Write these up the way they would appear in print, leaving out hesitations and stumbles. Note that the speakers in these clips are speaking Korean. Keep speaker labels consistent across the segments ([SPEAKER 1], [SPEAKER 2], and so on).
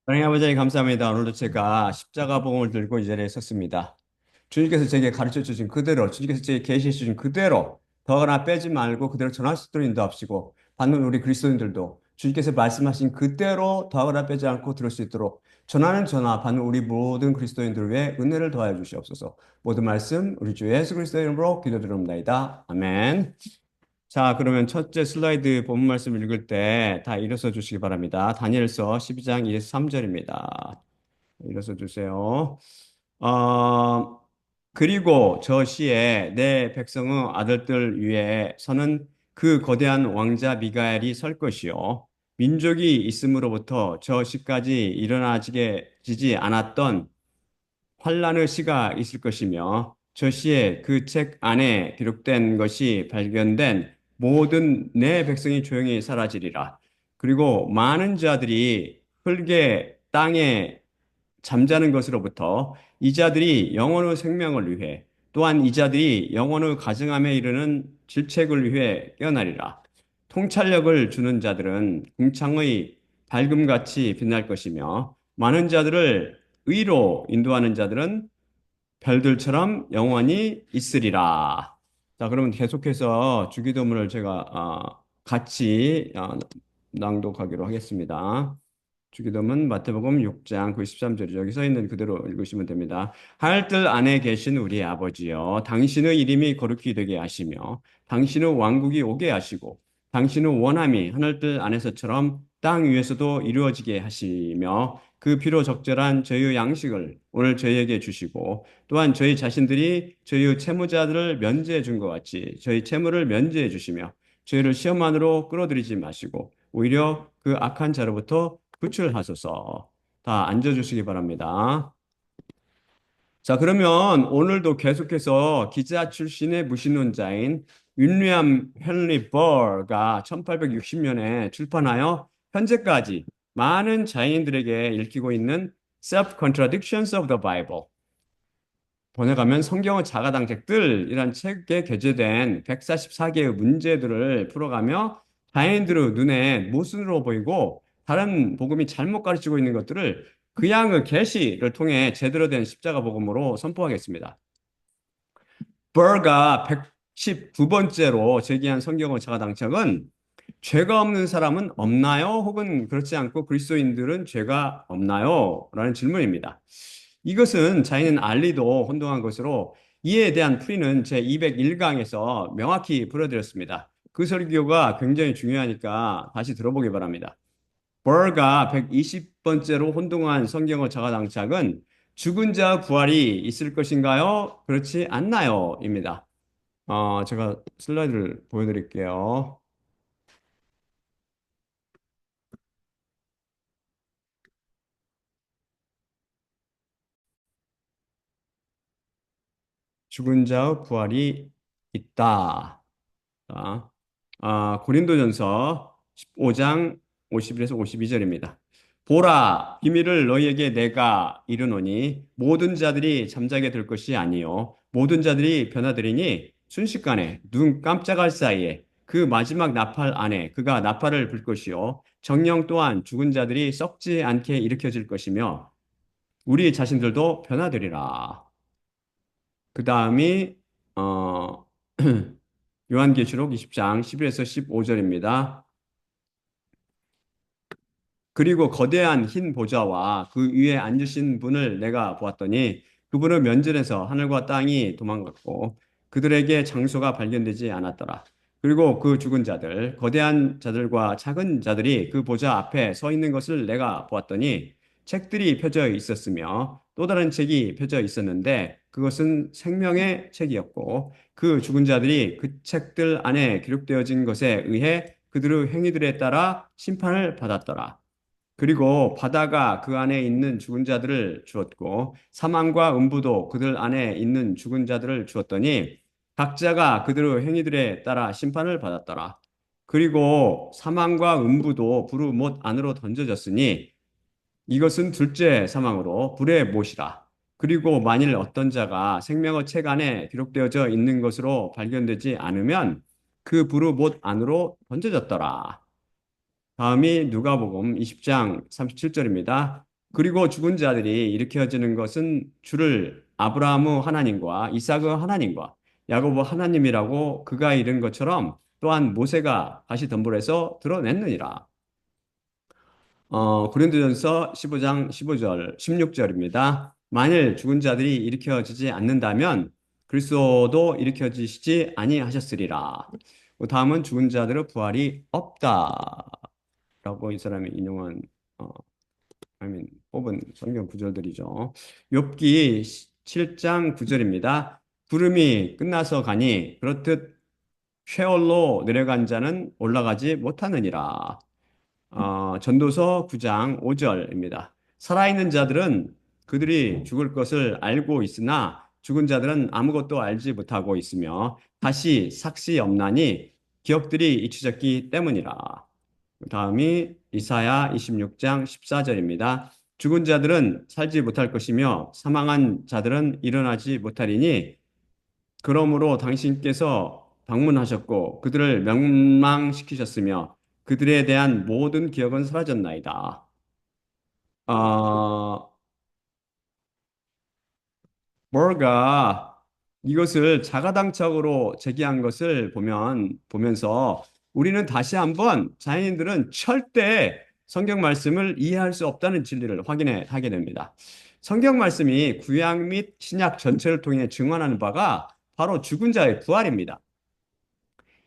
[SPEAKER 1] 하나님 아버지 감사합니다. 오늘도 제가 십자가 복음을 들고 이 자리에 섰습니다. 주님께서 제게 가르쳐 주신 그대로, 주님께서 제게 계시해 주신 그대로 더 하나 빼지 말고 그대로 전할 수 있도록 인도하시고 받는 우리 그리스도인들도 주님께서 말씀하신 그대로 더 하나 빼지 않고 들을 수 있도록 전하는 전하 받는 우리 모든 그리스도인들 위해 은혜를 더하여 주시옵소서. 모든 말씀 우리 주 예수 그리스도의 이름으로 기도드립니다. 아멘. 자, 그러면 첫째 슬라이드 본문 말씀 읽을 때 다 일어서 주시기 바랍니다. 다니엘서 12장 1에서 3절입니다. 일어서 주세요. 어, 그리고 저 시에 내 백성의 아들들 위에 서는 그 거대한 왕자 미가엘이 설 것이요. 민족이 있음으로부터 저 시까지 일어나지지 않았던 환란의 시가 있을 것이며 저 시에 그 책 안에 기록된 것이 발견된 모든 내 백성이 조용히 사라지리라. 그리고 많은 자들이 흙의 땅에 잠자는 것으로부터 이 자들이 영혼의 생명을 위해 또한 이 자들이 영혼의 가증함에 이르는 질책을 위해 깨어나리라. 통찰력을 주는 자들은 궁창의 밝음같이 빛날 것이며 많은 자들을 의로 인도하는 자들은 별들처럼 영원히 있으리라. 자, 그러면 계속해서 주기도문을 제가 같이 낭독하기로 하겠습니다. 주기도문 마태복음 6장 93절이죠. 여기 써 있는 그대로 읽으시면 됩니다. 하늘들 안에 계신 우리 아버지여, 당신의 이름이 거룩히 되게 하시며, 당신의 왕국이 오게 하시고, 당신의 원함이 하늘들 안에서처럼 땅 위에서도 이루어지게 하시며, 그 피로 적절한 저희의 양식을 오늘 저희에게 주시고, 또한 저희 자신들이 저희의 채무자들을 면제해 준 것 같이 저희 채무를 면제해 주시며, 저희를 시험 안으로 끌어들이지 마시고, 오히려 그 악한 자로부터 구출하소서. 다 앉아주시기 바랍니다. 자, 그러면 오늘도 계속해서 기자 출신의 무신론자인 윌리엄 헨리 버가 1860년에 출판하여 현재까지 많은 자인들에게 읽히고 있는 Self-Contradictions of the Bible. 번역하면 성경의 자가당책들이란 책에 게재된 144개의 문제들을 풀어가며 자연인들의 눈에 모순으로 보이고 다른 복음이 잘못 가르치고 있는 것들을 그 양의 계시를 통해 제대로 된 십자가 복음으로 선포하겠습니다. 버가 119번째로 제기한 성경의 자가당책은 죄가 없는 사람은 없나요? 혹은 그렇지 않고 그리스도인들은 죄가 없나요? 라는 질문입니다. 이것은 자인은 알리도 혼동한 것으로 이에 대한 풀이는 제 201강에서 명확히 풀어드렸습니다. 그 설교가 굉장히 중요하니까 다시 들어보기 바랍니다. 버가 120번째로 혼동한 성경의 자가당착은 죽은 자 부활이 있을 것인가요? 그렇지 않나요? 입니다. 제가 슬라이드를 보여드릴게요. 죽은 자의 부활이 있다. 자, 고린도전서 15장 51에서 52절입니다. 보라, 비밀을 너희에게 내가 이르노니 모든 자들이 잠자게 될 것이 아니요 모든 자들이 변화되리니 순식간에 눈 깜짝할 사이에 그 마지막 나팔 안에 그가 나팔을 불 것이요 정령 또한 죽은 자들이 썩지 않게 일으켜질 것이며 우리 자신들도 변화되리라. 그 다음이 요한계시록 20장 11에서 15절입니다. 그리고 거대한 흰 보좌와 그 위에 앉으신 분을 내가 보았더니 그분은 면전에서 하늘과 땅이 도망갔고 그들에게 장소가 발견되지 않았더라. 그리고 그 죽은 자들, 거대한 자들과 작은 자들이 그 보좌 앞에 서 있는 것을 내가 보았더니 책들이 펴져 있었으며 또 다른 책이 펴져 있었는데 그것은 생명의 책이었고 그 죽은 자들이 그 책들 안에 기록되어진 것에 의해 그들의 행위들에 따라 심판을 받았더라. 그리고 바다가 그 안에 있는 죽은 자들을 주었고 사망과 음부도 그들 안에 있는 죽은 자들을 주었더니 각자가 그들의 행위들에 따라 심판을 받았더라. 그리고 사망과 음부도 불의 못 안으로 던져졌으니 이것은 둘째 사망으로 불의 못이라. 그리고 만일 어떤 자가 생명의 책 안에 기록되어져 있는 것으로 발견되지 않으면 그 불의 못 안으로 던져졌더라. 다음이 누가복음 20장 37절입니다. 그리고 죽은 자들이 일으켜지는 것은 주를 아브라함의 하나님과 이삭의 하나님과 야고보 하나님이라고 그가 이른 것처럼 또한 모세가 다시 덤불에서 드러냈느니라. 고린도전서 15장 15절, 16절입니다. 만일 죽은 자들이 일으켜지지 않는다면 그리스도도 일으켜지시지 아니하셨으리라. 다음은 죽은 자들의 부활이 없다라고 이 사람이 인용한 어, 뽑은 성경 구절들이죠. 욥기 7장 9절입니다. 구름이 끝나서 가니 그렇듯 쉐올로 내려간 자는 올라가지 못하느니라. 전도서 9장 5절입니다. 살아있는 자들은 그들이 죽을 것을 알고 있으나 죽은 자들은 아무것도 알지 못하고 있으며 다시 삭시 없나니 기억들이 잊혀졌기 때문이라. 다음이 이사야 26장 14절입니다. 죽은 자들은 살지 못할 것이며 사망한 자들은 일어나지 못하리니 그러므로 당신께서 방문하셨고 그들을 멸망시키셨으며 그들에 대한 모든 기억은 사라졌나이다. 어, 뭐가 이것을 자가당착으로 제기한 것을 보면서 우리는 다시 한번 자연인들은 절대 성경 말씀을 이해할 수 없다는 진리를 확인해 하게 됩니다. 성경 말씀이 구약 및 신약 전체를 통해 증언하는 바가 바로 죽은 자의 부활입니다.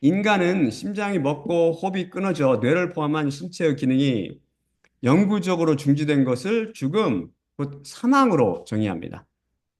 [SPEAKER 1] 인간은 심장이 멎고 호흡이 끊어져 뇌를 포함한 신체의 기능이 영구적으로 중지된 것을 죽음, 곧 사망으로 정의합니다.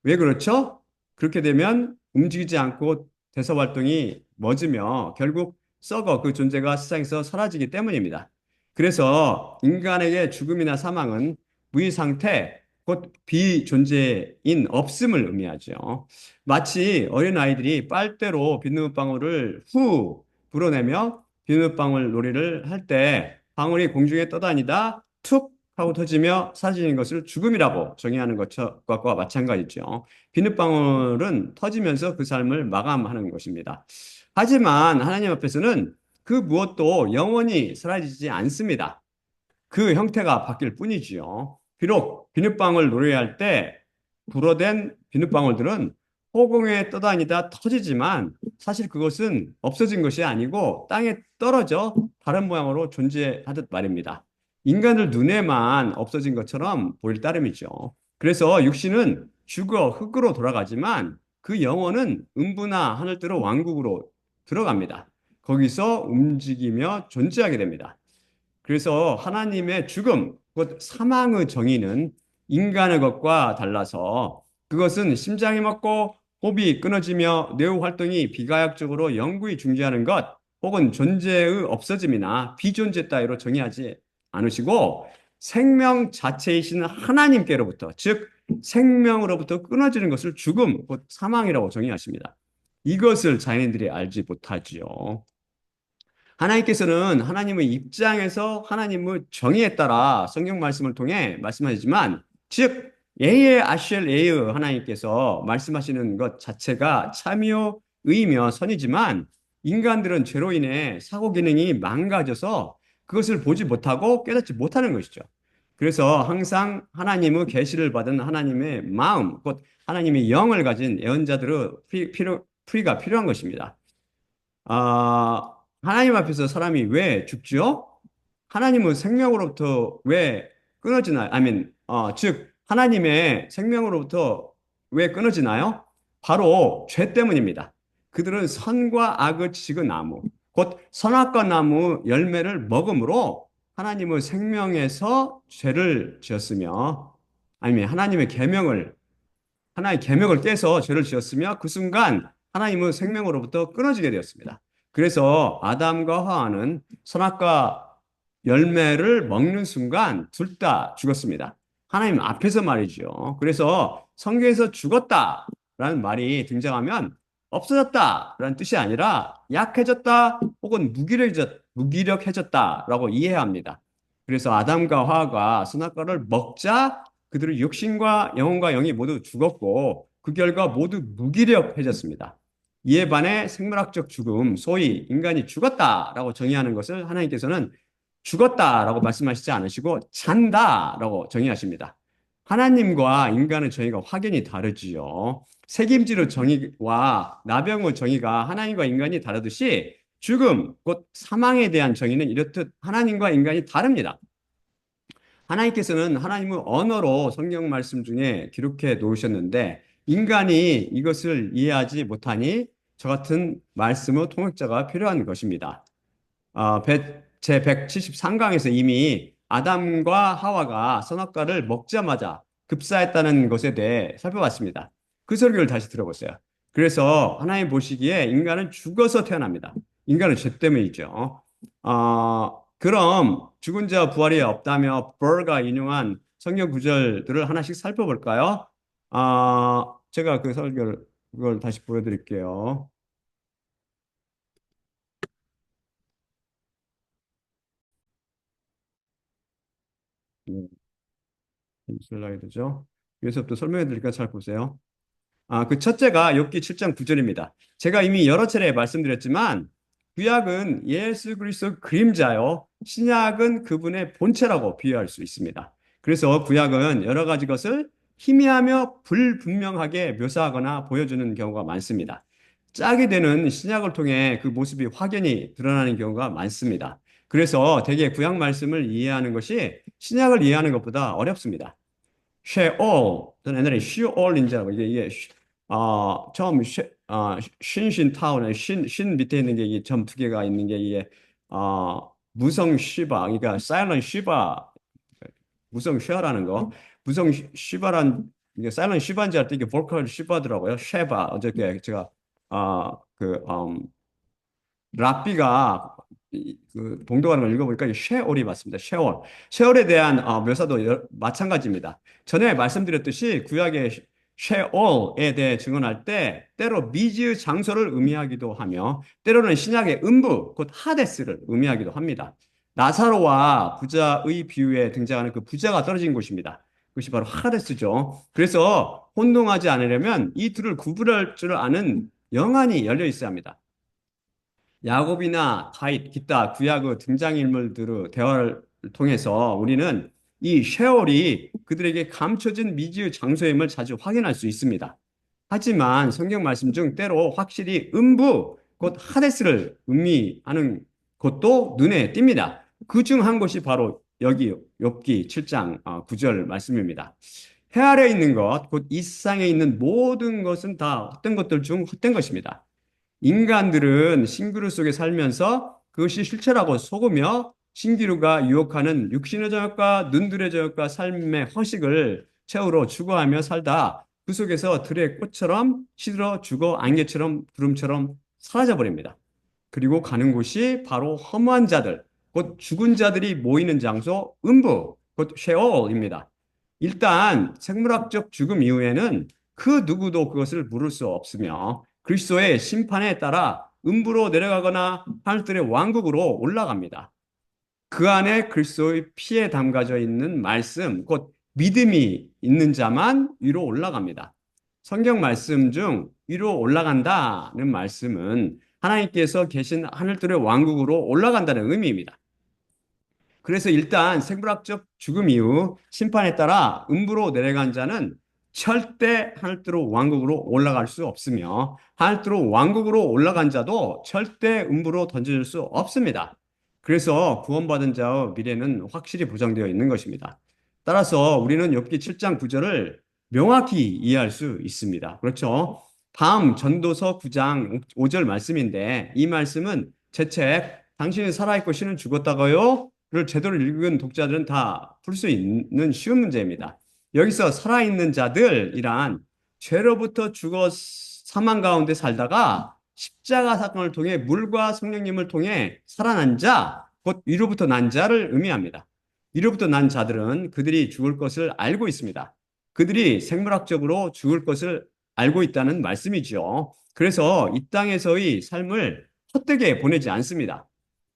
[SPEAKER 1] 왜 그렇죠? 그렇게 되면 움직이지 않고 대사 활동이 멎으며 결국 썩어 그 존재가 세상에서 사라지기 때문입니다. 그래서 인간에게 죽음이나 사망은 무의 상태, 곧 비존재인 없음을 의미하죠. 마치 어린아이들이 빨대로 비눗방울을 후 불어내며 비눗방울 놀이를 할 때 방울이 공중에 떠다니다 툭 하고 터지며 사라지는 것을 죽음이라고 정의하는 것과 마찬가지죠. 비눗방울은 터지면서 그 삶을 마감하는 것입니다. 하지만 하나님 앞에서는 그 무엇도 영원히 사라지지 않습니다. 그 형태가 바뀔 뿐이지요. 비록 비눗방울 놀이할 때 불어댄 비눗방울들은 허공에 떠다니다 터지지만 사실 그것은 없어진 것이 아니고 땅에 떨어져 다른 모양으로 존재하듯 말입니다. 인간들 눈에만 없어진 것처럼 보일 따름이죠. 그래서 육신은 죽어 흙으로 돌아가지만 그 영혼은 음부나 하늘뜨러 왕국으로 들어갑니다. 거기서 움직이며 존재하게 됩니다. 그래서 하나님의 죽음, 곧 사망의 정의는 인간의 것과 달라서 그것은 심장이 멎고 호흡이 끊어지며 뇌의 활동이 비가역적으로 영구히 중지하는 것 혹은 존재의 없어짐이나 비존재 따위로 정의하지 않으시고 생명 자체이신 하나님께로부터 즉 생명으로부터 끊어지는 것을 죽음, 곧 사망이라고 정의하십니다. 이것을 자연인들이 알지 못하지요. 하나님께서는 하나님의 입장에서 하나님의 정의에 따라 성경 말씀을 통해 말씀하시지만, 즉 예의 아쉘 예의 하나님께서 말씀하시는 것 자체가 참이요 의이며 선이지만 인간들은 죄로 인해 사고 기능이 망가져서 그것을 보지 못하고 깨닫지 못하는 것이죠. 그래서 항상 하나님의 계시를 받은 하나님의 마음, 곧 하나님의 영을 가진 예언자들의 프리가 필요한 것입니다. 하나님 앞에서 사람이 왜 죽죠? 하나님은 생명으로부터 왜 끊어지나요? 즉, 하나님의 생명으로부터 왜 끊어지나요? 바로 죄 때문입니다. 그들은 선과 악을 지식의 나무, 곧 선악과 나무 열매를 먹음으로 하나님의 생명에서 죄를 지었으며, 아니면 하나의 계명을 깨서 죄를 지었으며 그 순간 하나님은 생명으로부터 끊어지게 되었습니다. 그래서 아담과 하와는 선악과 열매를 먹는 순간 둘 다 죽었습니다. 하나님 앞에서 말이죠. 그래서 성경에서 죽었다라는 말이 등장하면 없어졌다라는 뜻이 아니라 약해졌다 혹은 무기력해졌다라고 이해해야 합니다. 그래서 아담과 하와가 선악과를 먹자 그들의 육신과 영혼과 영이 모두 죽었고 그 결과 모두 무기력해졌습니다. 이에 반해 생물학적 죽음, 소위 인간이 죽었다라고 정의하는 것을 하나님께서는 죽었다라고 말씀하시지 않으시고 잔다라고 정의하십니다. 하나님과 인간의 정의가 확연히 다르지요. 책임지로 정의와 나병의 정의가 하나님과 인간이 다르듯이 죽음, 곧 사망에 대한 정의는 이렇듯 하나님과 인간이 다릅니다. 하나님께서는 하나님의 언어로 성경 말씀 중에 기록해 놓으셨는데 인간이 이것을 이해하지 못하니 저 같은 말씀의 통역자가 필요한 것입니다. 제 173강에서 이미 아담과 하와가 선악과를 먹자마자 급사했다는 것에 대해 살펴봤습니다. 그 설교를 다시 들어보세요. 그래서 하나님 보시기에 인간은 죽어서 태어납니다. 인간은 죄 때문이죠. 그럼 죽은 자 부활이 없다며 버가 인용한 성경 구절들을 하나씩 살펴볼까요? 제가 그 설교를 그걸 다시 보여드릴게요. 네, 슬라이드죠. 위에서부터 설명해 드리니까 잘 보세요. 그 첫째가 욥기 7장 9절입니다. 제가 이미 여러 차례 말씀드렸지만 구약은 예수 그리스도 그림자요, 신약은 그분의 본체라고 비유할 수 있습니다. 그래서 구약은 여러 가지 것을 희미하며 불분명하게 묘사하거나 보여주는 경우가 많습니다. 짝이 되는 신약을 통해 그 모습이 확연히 드러나는 경우가 많습니다. 그래서 대개 구약 말씀을 이해하는 것이 신약을 이해하는 것보다 어렵습니다. 쉐올, 저는 옛날에 쉬올인 줄 알고 처음 신신타운에 신 밑에 있는 게 이게 점 두 개가 있는 게 이게 무성 쉬바, 그러니까 사일런 쉬바, 무성 쉬어라는 거, 무성 쉬바란 이게 사일런 쉬바인지 알 때 이게 볼컬 쉬바더라고요. 쉐바 어저께 제가 아그 랍비가 그 봉독하는 걸 읽어보니까 이 쉐올이 맞습니다. 쉐올. 쉐올에 대한 묘사도 마찬가지입니다. 전에 말씀드렸듯이 구약의 쉐올에 대해 증언할 때 때로 미지의 장소를 의미하기도 하며 때로는 신약의 음부, 곧 하데스를 의미하기도 합니다. 나사로와 부자의 비유에 등장하는 그 부자가 떨어진 곳입니다. 그것이 바로 하데스죠. 그래서 혼동하지 않으려면 이 둘을 구분할 줄 아는 영안이 열려 있어야 합니다. 야곱이나 다윗, 기타 구약의 등장인물들의 대화를 통해서 우리는 이 쉐올이 그들에게 감춰진 미지의 장소임을 자주 확인할 수 있습니다. 하지만 성경 말씀 중 때로 확실히 음부, 곧 하데스를 의미하는 것도 눈에 띕니다. 그 중 한 곳이 바로 여기 욥기 7장 9절 말씀입니다. 해 아래 있는 것, 곧 이 세상에 있는 모든 것은 다 헛된 것들 중 헛된 것입니다. 인간들은 신기루 속에 살면서 그것이 실체라고 속으며 신기루가 유혹하는 육신의 저녁과 눈들의 저녁과 삶의 허식을 채우러 추구하며 살다 그 속에서 들의 꽃처럼 시들어 죽어 안개처럼 구름처럼 사라져 버립니다. 그리고 가는 곳이 바로 허무한 자들, 곧 죽은 자들이 모이는 장소 음부, 곧 쉐올입니다. 일단 생물학적 죽음 이후에는 그 누구도 그것을 물을 수 없으며 그리스도의 심판에 따라 음부로 내려가거나 하늘들의 왕국으로 올라갑니다. 그 안에 그리스도의 피에 담가져 있는 말씀, 곧 믿음이 있는 자만 위로 올라갑니다. 성경 말씀 중 위로 올라간다는 말씀은 하나님께서 계신 하늘들의 왕국으로 올라간다는 의미입니다. 그래서 일단 생물학적 죽음 이후 심판에 따라 음부로 내려간 자는 절대 하늘대로 왕국으로 올라갈 수 없으며 하늘대로 왕국으로 올라간 자도 절대 음부로 던져질 수 없습니다. 그래서 구원받은 자의 미래는 확실히 보장되어 있는 것입니다. 따라서 우리는 욥기 7장 9절을 명확히 이해할 수 있습니다. 그렇죠? 다음 전도서 9장 5절 말씀인데 이 말씀은 제 책 당신이 살아있고 신은 죽었다고요? 를 제대로 읽은 독자들은 다 풀 수 있는 쉬운 문제입니다. 여기서 살아있는 자들이란 죄로부터 죽어 사망 가운데 살다가 십자가 사건을 통해 물과 성령님을 통해 살아난 자, 곧 위로부터 난 자를 의미합니다. 위로부터 난 자들은 그들이 죽을 것을 알고 있습니다. 그들이 생물학적으로 죽을 것을 알고 있다는 말씀이죠. 그래서 이 땅에서의 삶을 헛되게 보내지 않습니다.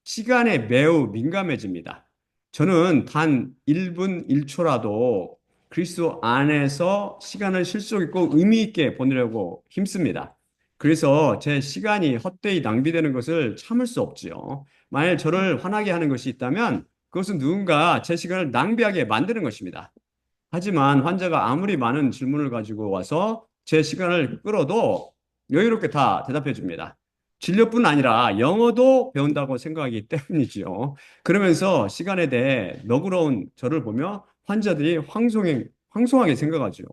[SPEAKER 1] 시간에 매우 민감해집니다. 저는 단 1분 1초라도 그리스도 안에서 시간을 실속 있고 의미 있게 보내려고 힘씁니다. 그래서 제 시간이 헛되이 낭비되는 것을 참을 수 없지요. 만일 저를 화나게 하는 것이 있다면 그것은 누군가 제 시간을 낭비하게 만드는 것입니다. 하지만 환자가 아무리 많은 질문을 가지고 와서 제 시간을 끌어도 여유롭게 다 대답해 줍니다. 진료뿐 아니라 영어도 배운다고 생각하기 때문이지요. 그러면서 시간에 대해 너그러운 저를 보며 환자들이 황송하게 생각하죠.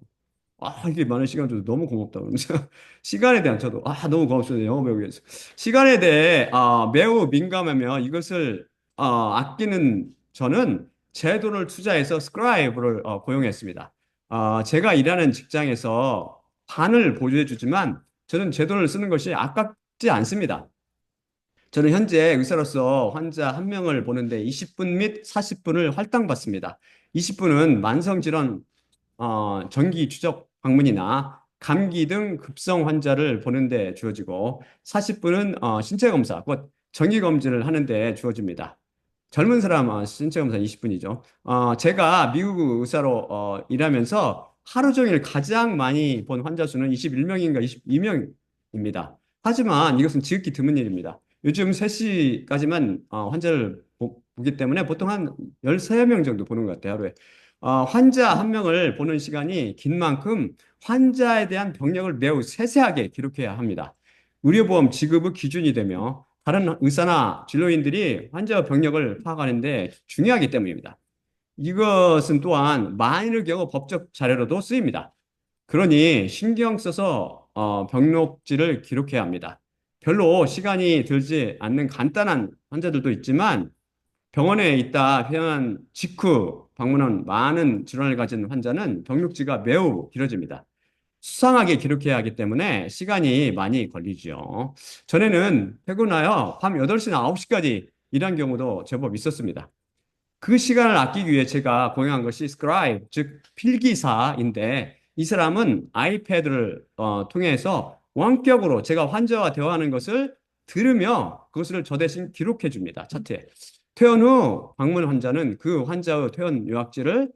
[SPEAKER 1] 아, 이게 많은 시간 줘서 너무 고맙다. 그러면서 시간에 대한 저도, 너무 고맙습니다. 영어 배우기 위해서. 시간에 대해, 매우 민감하며 이것을, 아끼는 저는 제 돈을 투자해서 스크라이브를, 고용했습니다. 제가 일하는 직장에서 반을 보조해 주지만 저는 제 돈을 쓰는 것이 아깝지 않습니다. 저는 현재 의사로서 환자 한 명을 보는데 20분 및 40분을 할당받습니다. 20분은 만성질환 정기 추적 방문이나 감기 등 급성 환자를 보는데 주어지고 40분은 신체 검사, 곧 정기 검진을 하는데 주어집니다. 젊은 사람 신체 검사 20분이죠. 제가 미국 의사로 일하면서 하루 종일 가장 많이 본 환자 수는 21명인가 22명입니다. 하지만 이것은 지극히 드문 일입니다. 요즘 3시까지만 환자를 보기 때문에 보통 한 13명 정도 보는 것 같아요, 하루에. 환자 한 명을 보는 시간이 긴 만큼 환자에 대한 병력을 매우 세세하게 기록해야 합니다. 의료보험 지급의 기준이 되며 다른 의사나 진료인들이 환자 병력을 파악하는데 중요하기 때문입니다. 이것은 또한 만일의 경우 법적 자료로도 쓰입니다. 그러니 신경 써서 병록지를 기록해야 합니다. 별로 시간이 들지 않는 간단한 환자들도 있지만 병원에 있다 퇴원한 직후 방문한 많은 질환을 가진 환자는 병력지가 매우 길어집니다. 수상하게 기록해야 하기 때문에 시간이 많이 걸리죠. 전에는 퇴근하여 밤 8시나 9시까지 일한 경우도 제법 있었습니다. 그 시간을 아끼기 위해 제가 고용한 것이 스크라이브, 즉 필기사인데 이 사람은 아이패드를 통해서 원격으로 제가 환자와 대화하는 것을 들으며 그것을 저 대신 기록해 줍니다. 차트에. 퇴원 후 방문 환자는 그 환자의 퇴원 요약지를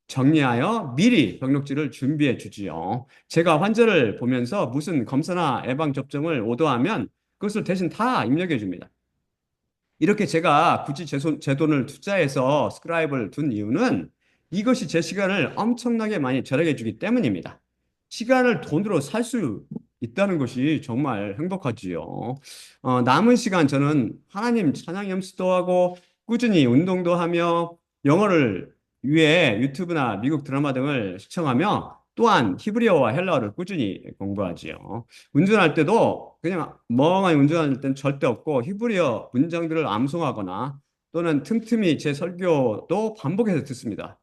[SPEAKER 1] 정리하여 미리 병력지를 준비해 주지요. 제가 환자를 보면서 무슨 검사나 예방 접종을 오더하면 그것을 대신 다 입력해 줍니다. 이렇게 제가 굳이 제 돈을 투자해서 스크라이브를 둔 이유는 이것이 제 시간을 엄청나게 많이 절약해 주기 때문입니다. 시간을 돈으로 살 수 있다는 것이 정말 행복하지요. 남은 시간 저는 하나님 찬양 연습도 하고 꾸준히 운동도 하며 영어를 위해 유튜브나 미국 드라마 등을 시청하며 또한 히브리어와 헬라어를 꾸준히 공부하지요. 운전할 때도 그냥 멍하니 운전할 때는 절대 없고 히브리어 문장들을 암송하거나 또는 틈틈이 제 설교도 반복해서 듣습니다.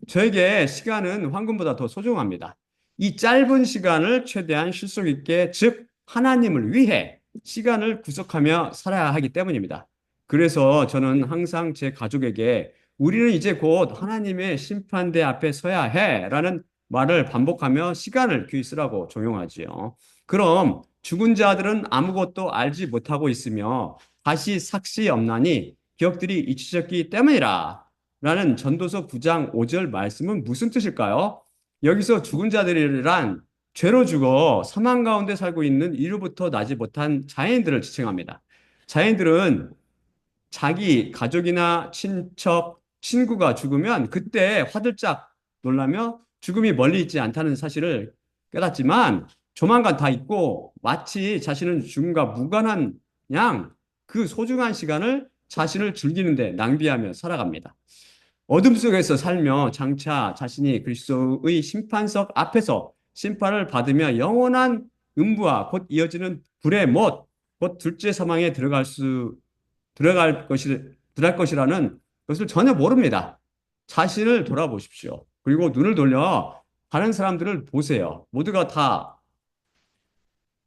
[SPEAKER 1] 저에게 시간은 황금보다 더 소중합니다. 이 짧은 시간을 최대한 실속 있게, 즉 하나님을 위해 시간을 구속하며 살아야 하기 때문입니다. 그래서 저는 항상 제 가족에게 우리는 이제 곧 하나님의 심판대 앞에 서야 해라는 말을 반복하며 시간을 귀히 쓰라고 종용하지요. 그럼 죽은 자들은 아무것도 알지 못하고 있으며 다시 삭시 없나니 기억들이 잊혀졌기 때문이라. 라는 전도서 9장 5절 말씀은 무슨 뜻일까요? 여기서 죽은 자들이란 죄로 죽어 사망 가운데 살고 있는 이로부터 나지 못한 자연인들을 지칭합니다. 자연인들은 자기 가족이나 친척, 친구가 죽으면 그때 화들짝 놀라며 죽음이 멀리 있지 않다는 사실을 깨닫지만 조만간 다 잊고 마치 자신은 죽음과 무관한 양 그 소중한 시간을 자신을 즐기는데 낭비하며 살아갑니다. 어둠 속에서 살며 장차 자신이 그리스도의 심판석 앞에서 심판을 받으며 영원한 음부와 곧 이어지는 불의 못, 곧 둘째 사망에 들어갈 것이라는 것을 전혀 모릅니다. 자신을 돌아보십시오. 그리고 눈을 돌려 다른 사람들을 보세요. 모두가 다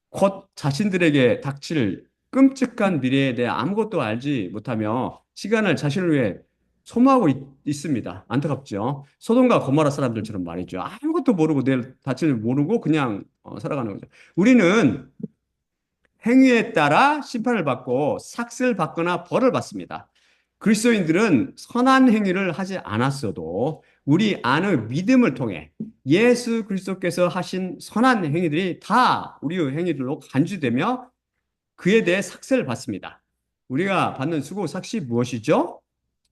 [SPEAKER 1] 곧 자신들에게 닥칠 끔찍한 미래에 대해 아무것도 알지 못하며 시간을 자신을 위해 소모하고 있습니다. 안타깝죠. 소돔과 고모라 사람들처럼 말이죠. 아무것도 모르고 내일 다칠 줄 모르고 그냥 살아가는 거죠. 우리는 행위에 따라 심판을 받고 삭슬 받거나 벌을 받습니다. 그리스도인들은 선한 행위를 하지 않았어도 우리 안의 믿음을 통해 예수 그리스도께서 하신 선한 행위들이 다 우리의 행위들로 간주되며 그에 대해 삭세를 받습니다. 우리가 받는 수고 삭시 무엇이죠?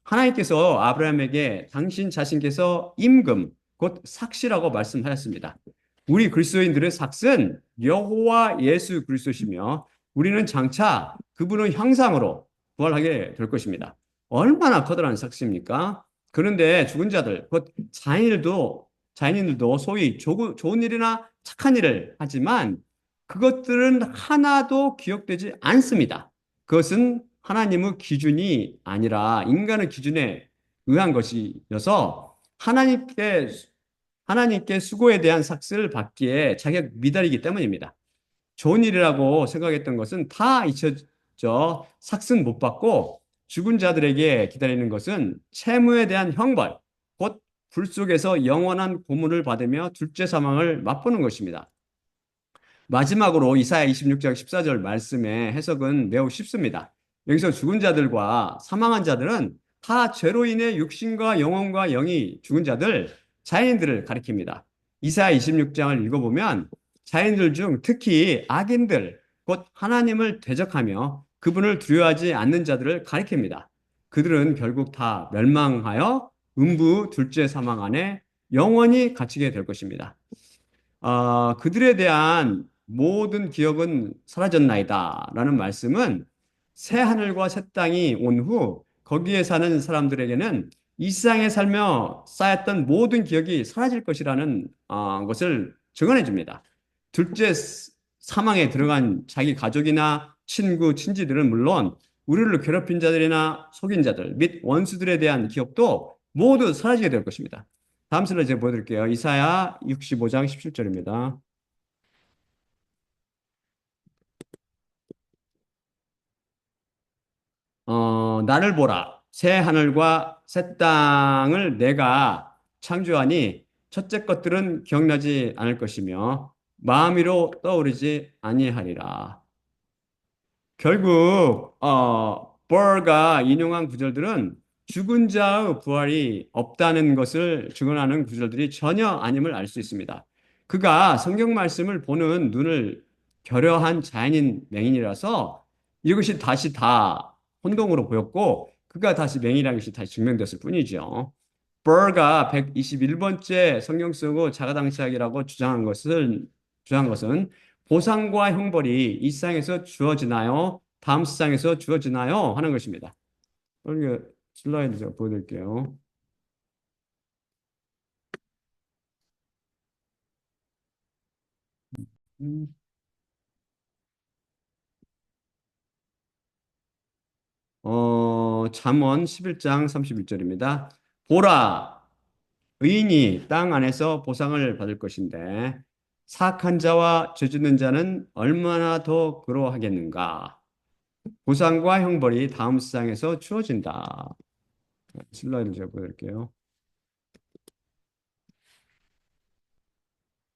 [SPEAKER 1] 하나님께서 아브라함에게 당신 자신께서 임금, 곧 삭시라고 말씀하셨습니다. 우리 그리스도인들의 삭은 여호와 예수 그리스도시며 우리는 장차 그분의 형상으로 부활하게 될 것입니다. 얼마나 커다란 삭시입니까? 그런데 죽은 자들, 곧 자인들도 소위 좋은 일이나 착한 일을 하지만 그것들은 하나도 기억되지 않습니다. 그것은 하나님의 기준이 아니라 인간의 기준에 의한 것이어서 하나님께 수고에 대한 삭스를 받기에 자기가 미달이기 때문입니다. 좋은 일이라고 생각했던 것은 다 잊혀져 삭스는 못 받고 죽은 자들에게 기다리는 것은 채무에 대한 형벌, 곧 불 속에서 영원한 고문을 받으며 둘째 사망을 맛보는 것입니다. 마지막으로 이사야 26장 14절 말씀의 해석은 매우 쉽습니다. 여기서 죽은 자들과 사망한 자들은 다 죄로 인해 육신과 영혼과 영이 죽은 자들, 자연인들을 가리킵니다. 이사야 26장을 읽어보면 자연인들 중 특히 악인들, 곧 하나님을 대적하며 그분을 두려워하지 않는 자들을 가리킵니다. 그들은 결국 다 멸망하여 음부 둘째 사망 안에 영원히 갇히게 될 것입니다. 그들에 대한 모든 기억은 사라졌나이다 라는 말씀은 새 하늘과 새 땅이 온 후 거기에 사는 사람들에게는 이 세상에 살며 쌓였던 모든 기억이 사라질 것이라는 것을 증언해 줍니다. 둘째 사망에 들어간 자기 가족이나 친구, 친지들은 물론 우리를 괴롭힌 자들이나 속인 자들 및 원수들에 대한 기억도 모두 사라지게 될 것입니다. 다음 슬라이드 제가 보여드릴게요. 이사야 65장 17절입니다. 나를 보라. 새 하늘과 새 땅을 내가 창조하니 첫째 것들은 기억나지 않을 것이며 마음 위로 떠오르지 아니하리라. 결국 벌가 인용한 구절들은 죽은 자의 부활이 없다는 것을 증언하는 구절들이 전혀 아님을 알 수 있습니다. 그가 성경 말씀을 보는 눈을 결여한 자연인 맹인이라서 이것이 다시 다 혼동으로 보였고 그가 다시 맹인이라는 것이 다시 증명됐을 뿐이죠. 벌가 121번째 성경 쓰고 자가당착이라고 주장한 것은 보상과 형벌이 이 세상에서 주어지나요? 다음 세상에서 주어지나요? 하는 것입니다. 그러니까 슬라이드 제가 보여드릴게요. 음, 잠언 11장 31절입니다. 보라, 의인이 땅 안에서 보상을 받을 것인데 사악한 자와 죄짓는 자는 얼마나 더 그러하겠는가? 보상과 형벌이 다음 세상에서 주어진다. 슬라이드 제가 보여드릴게요.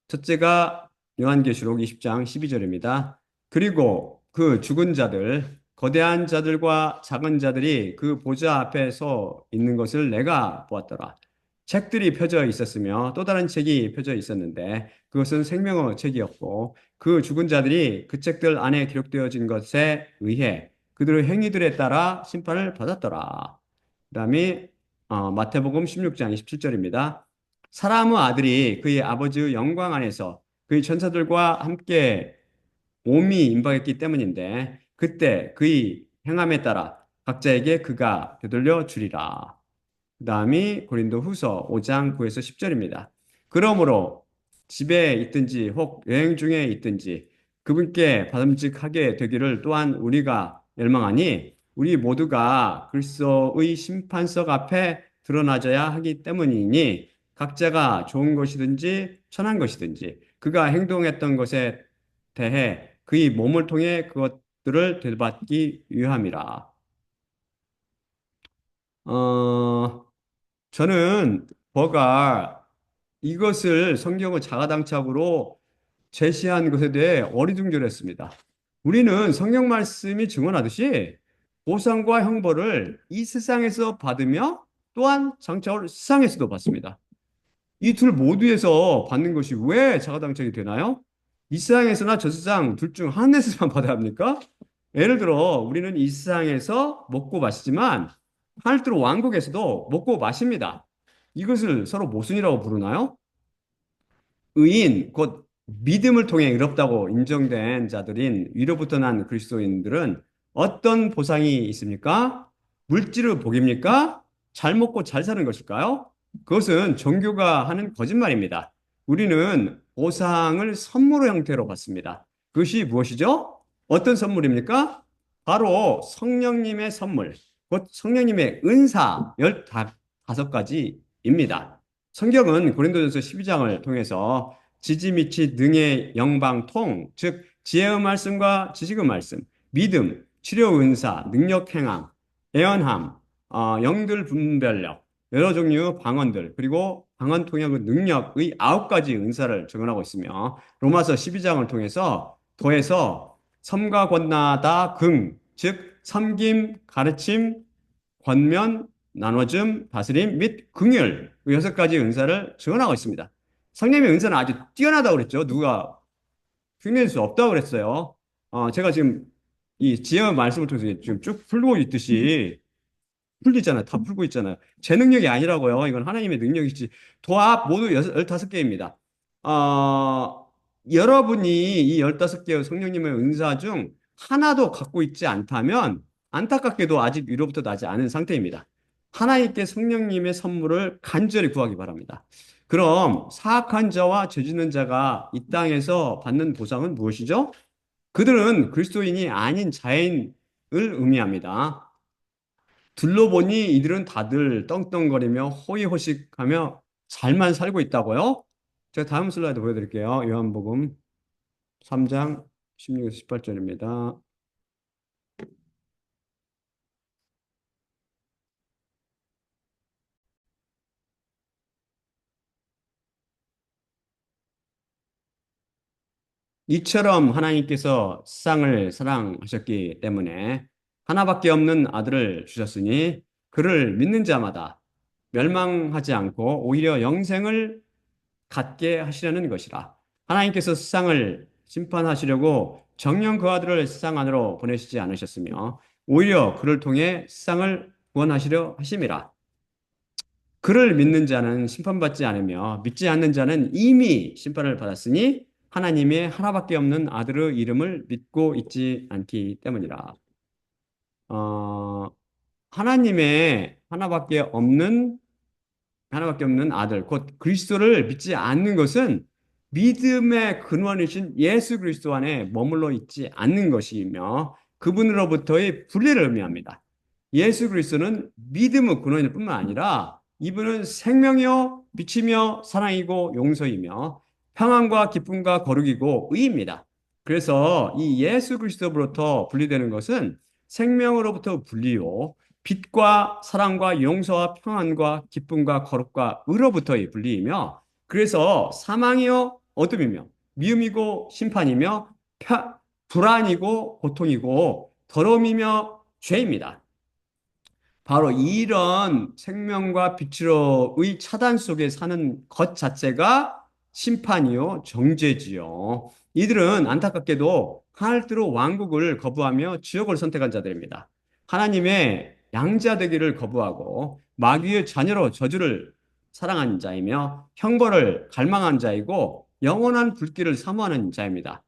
[SPEAKER 1] 첫째가 요한계시록 20장 12절입니다. 그리고 그 죽은 자들, 거대한 자들과 작은 자들이 그 보좌 앞에 서 있는 것을 내가 보았더라. 책들이 펴져 있었으며 또 다른 책이 펴져 있었는데 그것은 생명의 책이었고 그 죽은 자들이 그 책들 안에 기록되어진 것에 의해 그들의 행위들에 따라 심판을 받았더라. 그다음에 마태복음 16장 27절입니다. 사람의 아들이 그의 아버지의 영광 안에서 그의 천사들과 함께 몸이 임박했기 때문인데 그때 그의 행함에 따라 각자에게 그가 되돌려 주리라. 그다음이 고린도 후서 5장 9에서 10절입니다. 그러므로 집에 있든지 혹 여행 중에 있든지 그분께 받음직하게 되기를 또한 우리가 열망하니 우리 모두가 그리스도의 심판석 앞에 드러나져야 하기 때문이니 각자가 좋은 것이든지 천한 것이든지 그가 행동했던 것에 대해 그의 몸을 통해 그것들을 되받기 위함이라. 어, 저는 버가 이것을 성경의 자가당착으로 제시한 것에 대해 어리둥절했습니다. 우리는 성경 말씀이 증언하듯이 보상과 형벌을 이 세상에서 받으며 또한 장차올 세상에서도 받습니다. 이 둘 모두에서 받는 것이 왜 자가당착이 되나요? 이 세상에서나 저 세상 둘 중 한 데서만 받아야 합니까? 예를 들어 우리는 이 세상에서 먹고 마시지만 하늘나라 왕국에서도 먹고 마십니다. 이것을 서로 모순이라고 부르나요? 의인, 곧 믿음을 통해 의롭다고 인정된 자들인 위로부터 난 그리스도인들은 어떤 보상이 있습니까? 물질의 복입니까? 잘 먹고 잘 사는 것일까요? 그것은 종교가 하는 거짓말입니다. 우리는 보상을 선물의 형태로 받습니다. 그것이 무엇이죠? 어떤 선물입니까? 바로 성령님의 선물, 곧 성령님의 은사 15가지입니다. 성경은 고린도전서 12장을 통해서 지지 미치 능의 영방통, 즉 지혜의 말씀과 지식의 말씀, 믿음, 치료 은사, 능력 행함, 애언함, 영들 분별력, 여러 종류의 방언들, 그리고 방언 통역의 능력의 9가지 은사를 적용하고 있으며 로마서 12장을 통해서 더해서 섬과 권나다 긍, 즉 섬김, 가르침, 권면, 나눠줌, 다스림 및 긍휼 그 6가지 은사를 증언하고 있습니다. 성령의 은사는 아주 뛰어나다고 그랬죠. 누가 흉내낼 수 없다고 그랬어요. 제가 지금 이 지혜 말씀을 통해서 지금 쭉 풀고 있듯이 풀리잖아요. 다 풀고 있잖아요. 제 능력이 아니라고요. 이건 하나님의 능력이지. 도합 모두 15개입니다. 여러분이 이 15개의 성령님의 은사 중 하나도 갖고 있지 않다면 안타깝게도 아직 위로부터 나지 않은 상태입니다. 하나님께 성령님의 선물을 간절히 구하기 바랍니다. 그럼 사악한 자와 죄 짓는 자가 이 땅에서 받는 보상은 무엇이죠? 그들은 그리스도인이 아닌 자인을 의미합니다. 둘러보니 이들은 다들 떵떵거리며 호의호식하며 잘만 살고 있다고요? 제가 다음 슬라이드 보여드릴게요. 요한복음 3장 16에서 18절입니다. 이처럼 하나님께서 세상을 사랑하셨기 때문에 하나밖에 없는 아들을 주셨으니 그를 믿는 자마다 멸망하지 않고 오히려 영생을 갖게 하시려는 것이라. 하나님께서 세상을 심판하시려고 정녕 그 아들을 세상 안으로 보내시지 않으셨으며 오히려 그를 통해 세상을 구원하시려 하심이라. 그를 믿는 자는 심판받지 않으며 믿지 않는 자는 이미 심판을 받았으니 하나님의 하나밖에 없는 아들의 이름을 믿고 있지 않기 때문이라. 어, 하나님의 하나밖에 없는 아들, 곧 그리스도를 믿지 않는 것은 믿음의 근원이신 예수 그리스도 안에 머물러 있지 않는 것이며 그분으로부터의 분리를 의미합니다. 예수 그리스도는 믿음의 근원일 뿐만 아니라 이분은 생명이요, 빛이며 사랑이고 용서이며 평안과 기쁨과 거룩이고 의입니다. 그래서 이 예수 그리스도로부터 분리되는 것은 생명으로부터 분리요, 빛과 사랑과 용서와 평안과 기쁨과 거룩과 의로부터의 분리이며 그래서 사망이요 어둠이며 미움이고 심판이며 불안이고 고통이고 더러움이며 죄입니다. 바로 이런 생명과 빛으로의 차단 속에 사는 것 자체가 심판이요, 정죄지요. 이들은 안타깝게도 하늘뜨로 왕국을 거부하며 지옥을 선택한 자들입니다. 하나님의 양자 되기를 거부하고 마귀의 자녀로 저주를 사랑한 자이며 형벌을 갈망한 자이고 영원한 불길을 사모하는 자입니다.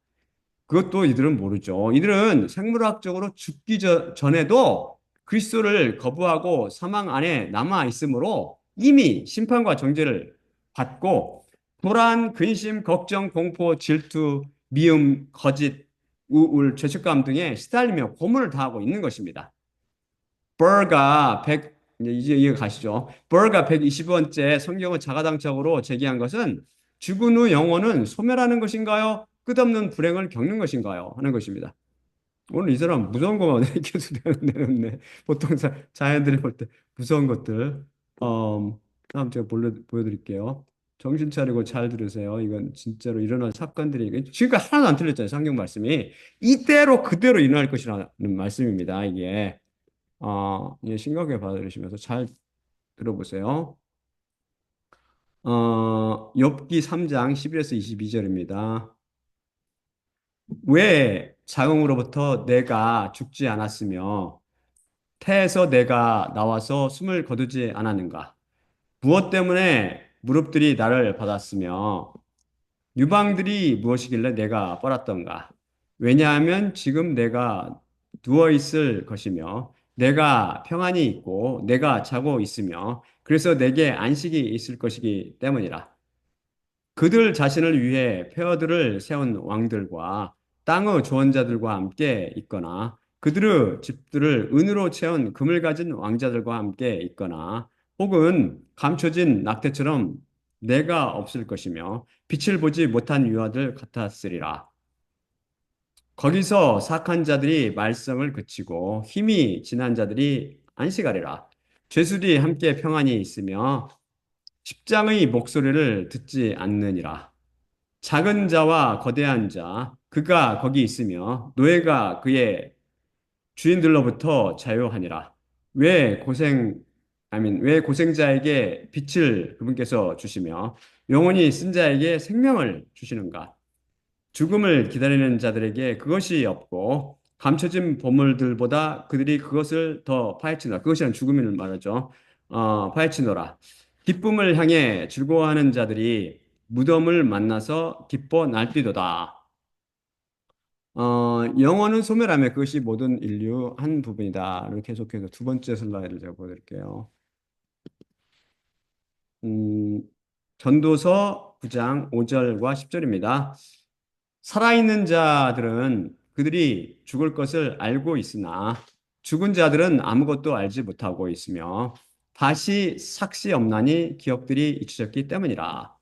[SPEAKER 1] 그것도 이들은 모르죠. 이들은 생물학적으로 죽기 전에도 그리스도를 거부하고 사망 안에 남아 있으므로 이미 심판과 정죄를 받고 불안, 근심, 걱정, 공포, 질투, 미움, 거짓, 우울, 죄책감 등에 시달리며 고문을 당하고 있는 것입니다. 버가 100 이제 이해 가시죠? 버가 120번째 성경을 자가당착으로 제기한 것은 죽은 후 영혼은 소멸하는 것인가요? 끝없는 불행을 겪는 것인가요? 하는 것입니다. 오늘 이 사람 무서운 것만 계속 내놓네. 보통 자연들이 볼 때 무서운 것들. 다음 제가 보여드릴게요. 정신 차리고 잘 들으세요. 이건 진짜로 일어날 사건들이 지금까지 하나도 안 틀렸잖아요. 성경 말씀이 이대로 그대로 일어날 것이라는 말씀입니다. 이게 예, 심각하게 받아들이시면서 잘 들어보세요. 욥기 3장 11에서 22절입니다. 왜 자궁으로부터 내가 죽지 않았으며 태에서 내가 나와서 숨을 거두지 않았는가? 무엇 때문에 무릎들이 나를 받았으며 유방들이 무엇이길래 내가 뻗었던가? 왜냐하면 지금 내가 누워 있을 것이며 내가 평안히 있고 내가 자고 있으며 그래서 내게 안식이 있을 것이기 때문이라. 그들 자신을 위해 폐허들을 세운 왕들과 땅의 조언자들과 함께 있거나 그들의 집들을 은으로 채운 금을 가진 왕자들과 함께 있거나 혹은 감춰진 낙태처럼 내가 없을 것이며 빛을 보지 못한 유아들 같았으리라. 거기서 사악한 자들이 말썽을 그치고 힘이 지난 자들이 안식하리라. 죄수들이 함께 평안히 있으며 십장의 목소리를 듣지 않느니라. 작은 자와 거대한 자, 그가 거기 있으며 노예가 그의 주인들로부터 자유하니라. 왜 고생자에게 빛을 그분께서 주시며 영원히 쓴 자에게 생명을 주시는가? 죽음을 기다리는 자들에게 그것이 없고 감춰진 보물들보다 그들이 그것을 더 파헤치노라. 그것이란 죽음을 말하죠. 파헤치노라. 기쁨을 향해 즐거워하는 자들이 무덤을 만나서 기뻐 날뛰도다. 영혼은 소멸하며 그것이 모든 인류 한 부분이다. 를 계속해서 두 번째 슬라이드를 제가 보여드릴게요. 음, 전도서 9장 5절과 10절입니다. 살아있는 자들은 그들이 죽을 것을 알고 있으나 죽은 자들은 아무것도 알지 못하고 있으며 다시 삭시 없나니 기억들이 잊혀졌기 때문이라.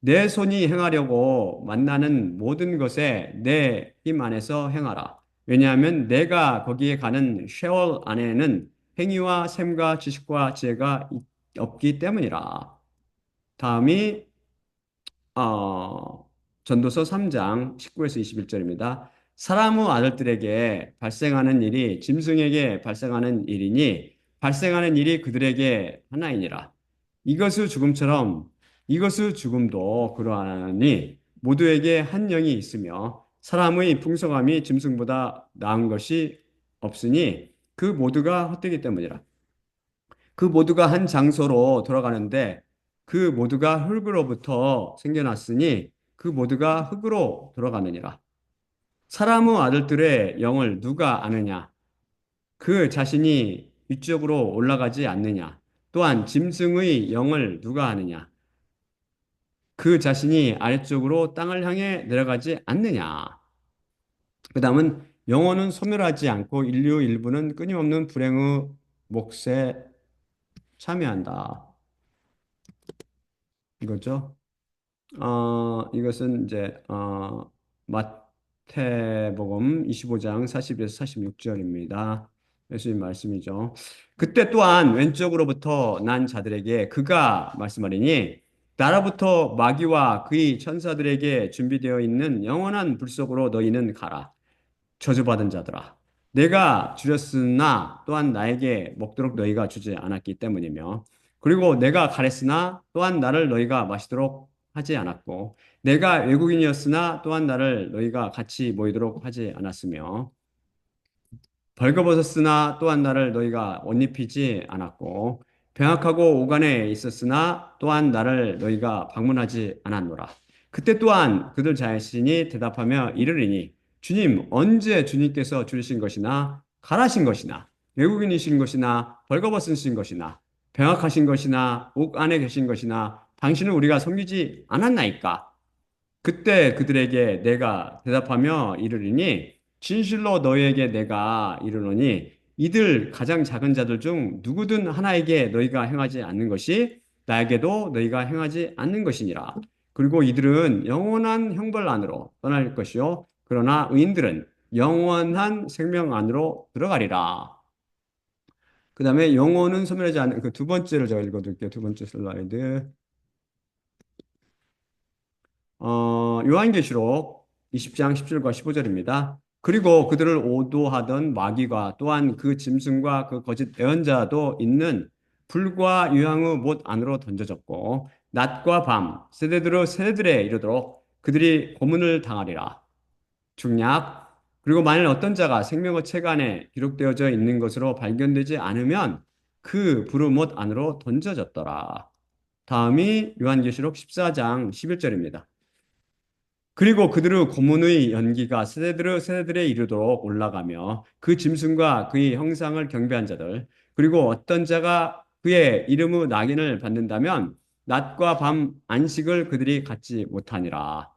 [SPEAKER 1] 내 손이 행하려고 만나는 모든 것에 내 힘 안에서 행하라. 왜냐하면 내가 거기에 가는 쉐월 안에는 행위와 셈과 지식과 지혜가 없기 때문이라. 다음이 전도서 3장 19에서 21절입니다. 사람의 아들들에게 발생하는 일이 짐승에게 발생하는 일이니 발생하는 일이 그들에게 하나이니라. 이것의 죽음처럼 이것의 죽음도 그러하니 모두에게 한 영이 있으며 사람의 풍성함이 짐승보다 나은 것이 없으니 그 모두가 헛되기 때문이라. 그 모두가 한 장소로 돌아가는데 그 모두가 흙으로부터 생겨났으니 그 모두가 흙으로 돌아가느니라. 사람의 아들들의 영을 누가 아느냐? 그 자신이 위쪽으로 올라가지 않느냐? 또한 짐승의 영을 누가 아느냐? 그 자신이 아래쪽으로 땅을 향해 내려가지 않느냐? 그 다음은 영혼은 소멸하지 않고 인류 일부는 끊임없는 불행의 몫에 참여한다. 이거죠. 이것은 이제 마태복음 25장 40에서 46절입니다. 예수님 말씀이죠. 그때 또한 왼쪽으로부터 난 자들에게 그가 말씀하리니 나로부터 마귀와 그의 천사들에게 준비되어 있는 영원한 불 속으로 너희는 가라. 저주받은 자들아. 내가 주렸으나 또한 나에게 먹도록 너희가 주지 않았기 때문이며 그리고 내가 가랬으나 또한 나를 너희가 마시도록 하지 않았고 내가 외국인이었으나 또한 나를 너희가 같이 모이도록 하지 않았으며 벌거벗었으나 또한 나를 너희가 옷 입히지 않았고 병학하고 오간에 있었으나 또한 나를 너희가 방문하지 않았노라. 그때 또한 그들 자신이 대답하며 이르리니 주님 언제 주님께서 줄이신 것이나 가라신 것이나 외국인이신 것이나 벌거벗으신 것이나 병학하신 것이나 옥 안에 계신 것이나 당신은 우리가 섬기지 않았나이까? 그때 그들에게 내가 대답하며 이르리니 진실로 너희에게 내가 이르노니 이들 가장 작은 자들 중 누구든 하나에게 너희가 행하지 않는 것이 나에게도 너희가 행하지 않는 것이니라. 그리고 이들은 영원한 형벌 안으로 떠날 것이요 그러나 의인들은 영원한 생명 안으로 들어가리라. 그 다음에 영혼은 소멸하지 않는 그 두 번째를 제가 읽어드릴게요. 두 번째 슬라이드. 요한계시록 20장 10절과 15절입니다. 그리고 그들을 오도하던 마귀가 또한 그 짐승과 그 거짓 예언자도 있는 불과 유황의 못 안으로 던져졌고 낮과 밤 세대들의 세대들에 이르도록 그들이 고문을 당하리라. 중약 그리고 만일 어떤 자가 생명의 책 안에 기록되어져 있는 것으로 발견되지 않으면 그 부르못 안으로 던져졌더라. 다음이 요한계시록 14장 11절입니다. 그리고 그들의 고문의 연기가 세대들에 이르도록 올라가며 그 짐승과 그의 형상을 경배한 자들 그리고 어떤 자가 그의 이름의 낙인을 받는다면 낮과 밤 안식을 그들이 갖지 못하니라.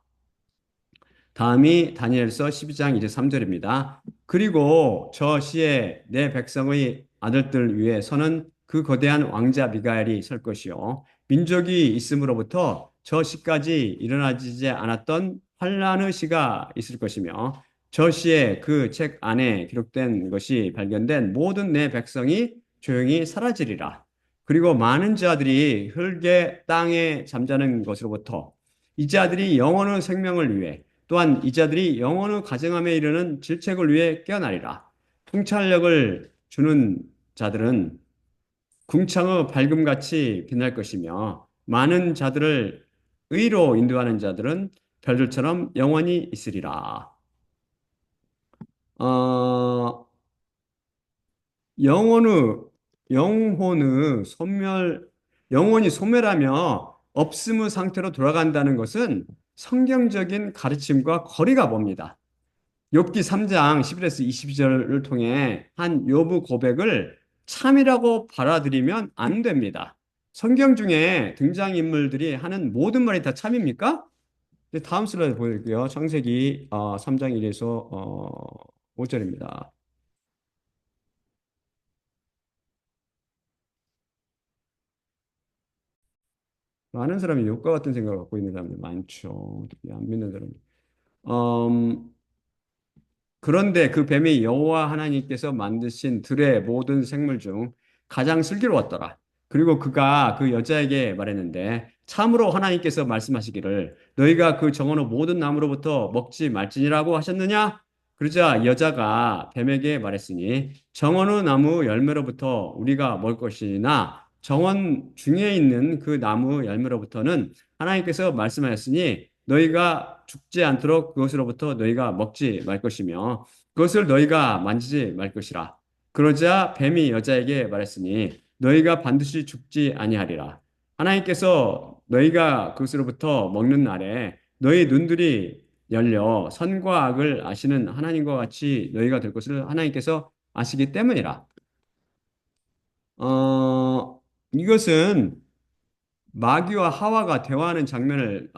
[SPEAKER 1] 다음이 다니엘서 12장 이제 3절입니다. 그리고 저 시에 내 백성의 아들들 위에 서는 그 거대한 왕자 미가엘이 설 것이요 민족이 있음으로부터 저 시까지 일어나지 않았던 환란의 시가 있을 것이며 저 시에 그 책 안에 기록된 것이 발견된 모든 내 백성이 조용히 사라지리라. 그리고 많은 자들이 흙의 땅에 잠자는 것으로부터 이 자들이 영원한 생명을 위해 또한 이 자들이 영원의 가정함에 이르는 질책을 위해 깨어나리라. 통찰력을 주는 자들은 궁창의 밝음같이 빛날 것이며 많은 자들을 의로 인도하는 자들은 별들처럼 영원히 있으리라. 어, 영혼의 영혼의 소멸 영혼이 소멸하며 없음의 상태로 돌아간다는 것은 성경적인 가르침과 거리가 멉니다. 욥기 3장 11에서 22절을 통해 한 욥의 고백을 참이라고 받아들이면 안 됩니다. 성경 중에 등장인물들이 하는 모든 말이 다 참입니까? 다음 슬라이드 보여드릴게요. 창세기 3장 1에서 5절입니다. 많은 사람이 욥과 같은 생각을 갖고 있는 사람들이 많죠. 특히 안 믿는 사람. 음, 그런데 그 뱀이 여호와 하나님께서 만드신 들의 모든 생물 중 가장 슬기로웠더라. 그리고 그가 그 여자에게 말했는데 참으로 하나님께서 말씀하시기를 너희가 그 정원의 모든 나무로부터 먹지 말지니라고 하셨느냐? 그러자 여자가 뱀에게 말했으니 정원의 나무 열매로부터 우리가 먹을 것이나 정원 중에 있는 그 나무 열매로부터는 하나님께서 말씀하였으니 너희가 죽지 않도록 그것으로부터 너희가 먹지 말 것이며 그것을 너희가 만지지 말 것이라. 그러자 뱀이 여자에게 말했으니 너희가 반드시 죽지 아니하리라. 하나님께서 너희가 그것으로부터 먹는 날에 너희 눈들이 열려 선과 악을 아시는 하나님과 같이 너희가 될 것을 하나님께서 아시기 때문이라. 이것은 마귀와 하와가 대화하는 장면을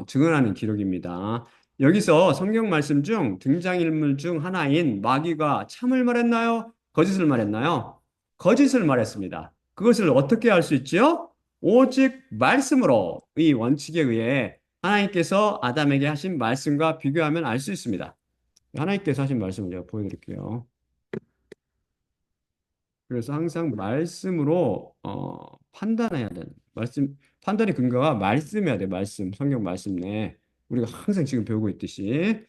[SPEAKER 1] 증언하는 기록입니다. 여기서 성경 말씀 중 등장인물 중 하나인 마귀가 참을 말했나요? 거짓을 말했나요? 거짓을 말했습니다. 그것을 어떻게 알 수 있지요? 오직 말씀으로 이 원칙에 의해 하나님께서 아담에게 하신 말씀과 비교하면 알 수 있습니다. 하나님께서 하신 말씀을 제가 보여드릴게요. 그래서 항상 말씀으로 판단해야 되는 말씀 판단의 근거가 말씀이어야 돼. 말씀 성경 말씀 내 우리가 항상 지금 배우고 있듯이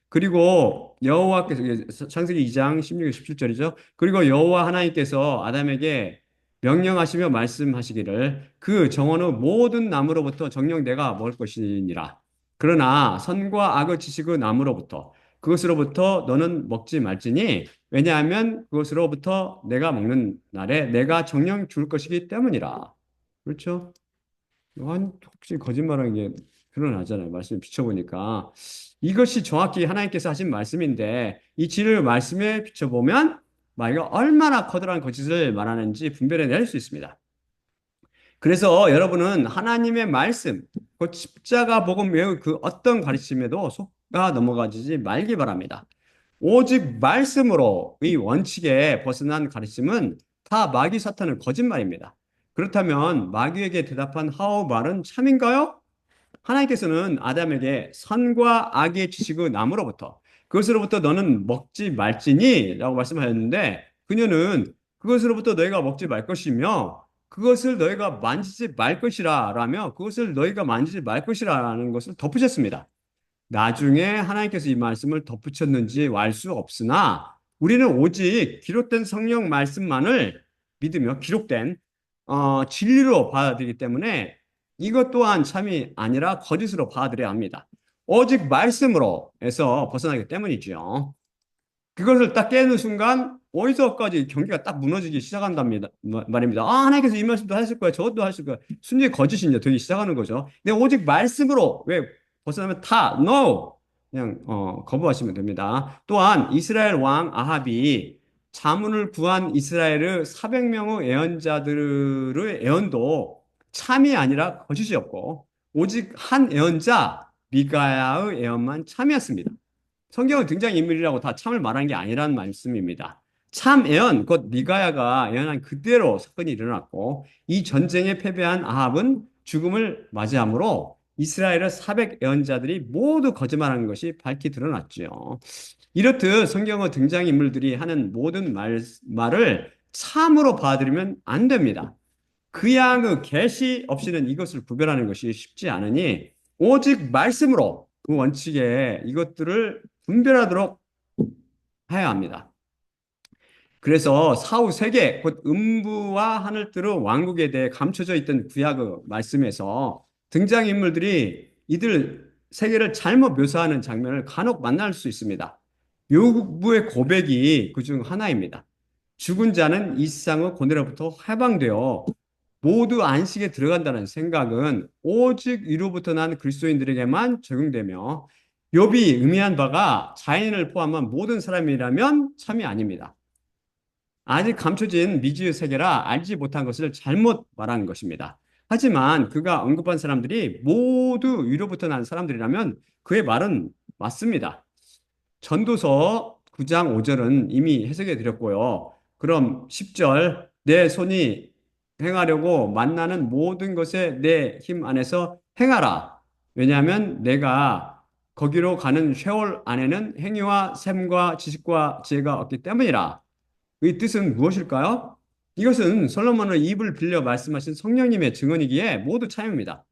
[SPEAKER 1] 그리고 여호와께서 이게 창세기 2장 16, 17절이죠. 그리고 여호와 하나님께서 아담에게 명령하시며 말씀하시기를 그 정원의 모든 나무로부터 정녕 내가 먹을 것이니라. 그러나 선과 악의 지식의 나무로부터 그것으로부터 너는 먹지 말지니 왜냐하면 그것으로부터 내가 먹는 날에 내가 정령 죽을 것이기 때문이라. 그렇죠? 혹시 거짓말하는 게 드러나잖아요. 말씀을 비춰보니까. 이것이 정확히 하나님께서 하신 말씀인데 이 진리의 말씀에 비춰보면 마귀가 얼마나 커다란 거짓을 말하는지 분별해낼 수 있습니다. 그래서 여러분은 하나님의 말씀, 그 십자가 복음 외의 그 어떤 가르침에도 속아 넘어가지 말기 바랍니다. 오직 말씀으로 이 원칙에 벗어난 가르침은 다 마귀 사탄의 거짓말입니다. 그렇다면 마귀에게 대답한 하와의 말은 참인가요? 하나님께서는 아담에게 선과 악의 지식의 나무로부터 그것으로부터 너는 먹지 말지니 라고 말씀하였는데 그녀는 그것으로부터 너희가 먹지 말 것이며 그것을 너희가 만지지 말 것이라 라며 그것을 너희가 만지지 말 것이라는 것을 덧붙였습니다. 나중에 하나님께서 이 말씀을 덧붙였는지 알 수 없으나 우리는 오직 기록된 성령 말씀만을 믿으며 기록된 진리로 받아들이기 때문에 이것 또한 참이 아니라 거짓으로 받아들여야 합니다. 오직 말씀으로 해서 벗어나기 때문이죠. 그것을 딱 깨는 순간 어디서까지 경기가 딱 무너지기 시작한답니다. 말입니다. 아, 하나님께서 이 말씀도 하실 거야. 저것도 하실 거야. 순전히 거짓이 이제 되기 시작하는 거죠. 근데 오직 말씀으로 왜 벗어나면 다 no 그냥 거부하시면 됩니다. 또한 이스라엘 왕 아합이 자문을 구한 이스라엘의 400명의 예언자들의 예언도 참이 아니라 거짓이었고 오직 한 예언자 미가야의 예언만 참이었습니다. 성경은 등장인물이라고 다 참을 말한 게 아니라는 말씀입니다. 참 예언, 곧 미가야가 예언한 그대로 사건이 일어났고 이 전쟁에 패배한 아합은 죽음을 맞이하므로 이스라엘의 400 예언자들이 모두 거짓말한 것이 밝히 드러났죠. 이렇듯 성경의 등장인물들이 하는 모든 말을 참으로 받아들이면 안 됩니다. 그 양의 계시 없이는 이것을 구별하는 것이 쉽지 않으니 오직 말씀으로 그 원칙에 이것들을 분별하도록 해야 합니다. 그래서 사후 세계, 곧 음부와 하늘들의 왕국에 대해 감춰져 있던 구약의 말씀에서 등장인물들이 이들 세계를 잘못 묘사하는 장면을 간혹 만날 수 있습니다. 요부의 고백이 그 중 하나입니다. 죽은 자는 이 세상의 고뇌로부터 해방되어 모두 안식에 들어간다는 생각은 오직 위로부터 난 그리스도인들에게만 적용되며 욥이 의미한 바가 자연인을 포함한 모든 사람이라면 참이 아닙니다. 아직 감춰진 미지의 세계라 알지 못한 것을 잘못 말한 것입니다. 하지만 그가 언급한 사람들이 모두 위로부터 난 사람들이라면 그의 말은 맞습니다. 전도서 9장 5절은 이미 해석해 드렸고요. 그럼 10절, 내 손이 행하려고 만나는 모든 것에 내 힘 안에서 행하라. 왜냐하면 내가 거기로 가는 쉐올 안에는 행위와 셈과 지식과 지혜가 없기 때문이라. 이 뜻은 무엇일까요? 이것은 솔로몬의 입을 빌려 말씀하신 성령님의 증언이기에 모두 참입니다.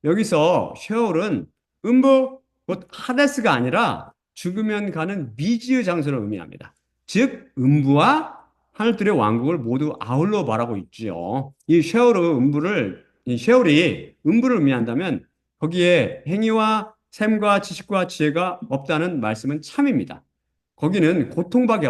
[SPEAKER 1] 여기서 쉐올은 음부, 곧 하데스가 아니라 죽으면 가는 미지의 장소를 의미합니다. 즉, 음부와 하늘들의 왕국을 모두 아울러 말하고 있지요. 이 쉐올의 음부를, 이 쉐올이 음부를 의미한다면 거기에 행위와 셈과 지식과 지혜가 없다는 말씀은 참입니다. 거기는 고통밖에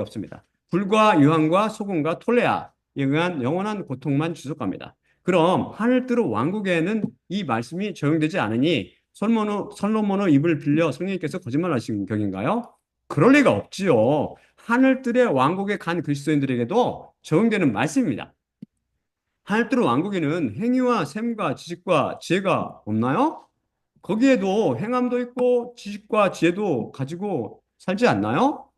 [SPEAKER 1] 없습니다. 불과 유황과 소금과 톨레아에 의한 영원한 고통만 주속합니다. 그럼 하늘뜨르 왕국에는 이 말씀이 적용되지 않으니 솔로몬의 입을 빌려 성령님께서 거짓말하신 격인가요? 그럴 리가 없지요. 하늘뜰의 왕국에 간 그리스도인들에게도 적용되는 말씀입니다. 하늘뜰의 왕국에는 행위와 셈과 지식과 지혜가 없나요? 거기에도 행함도 있고 지식과 지혜도 가지고 살지 않나요?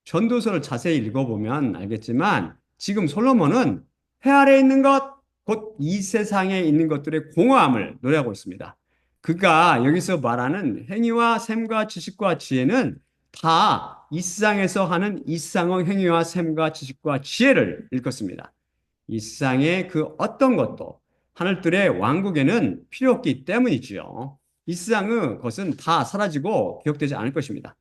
[SPEAKER 1] 전도서를 자세히 읽어보면 알겠지만 지금 솔로몬은 해 아래에 있는 것, 곧 이 세상에 있는 것들의 공허함을 노래하고 있습니다. 그가 여기서 말하는 행위와 셈과 지식과 지혜는 다 이 세상에서 하는 이 세상의 행위와 셈과 지식과 지혜를 일컫습니다. 이 세상의 그 어떤 것도 하늘들의 왕국에는 필요 없기 때문이지요. 이 세상의 것은 다 사라지고 기억되지 않을 것입니다.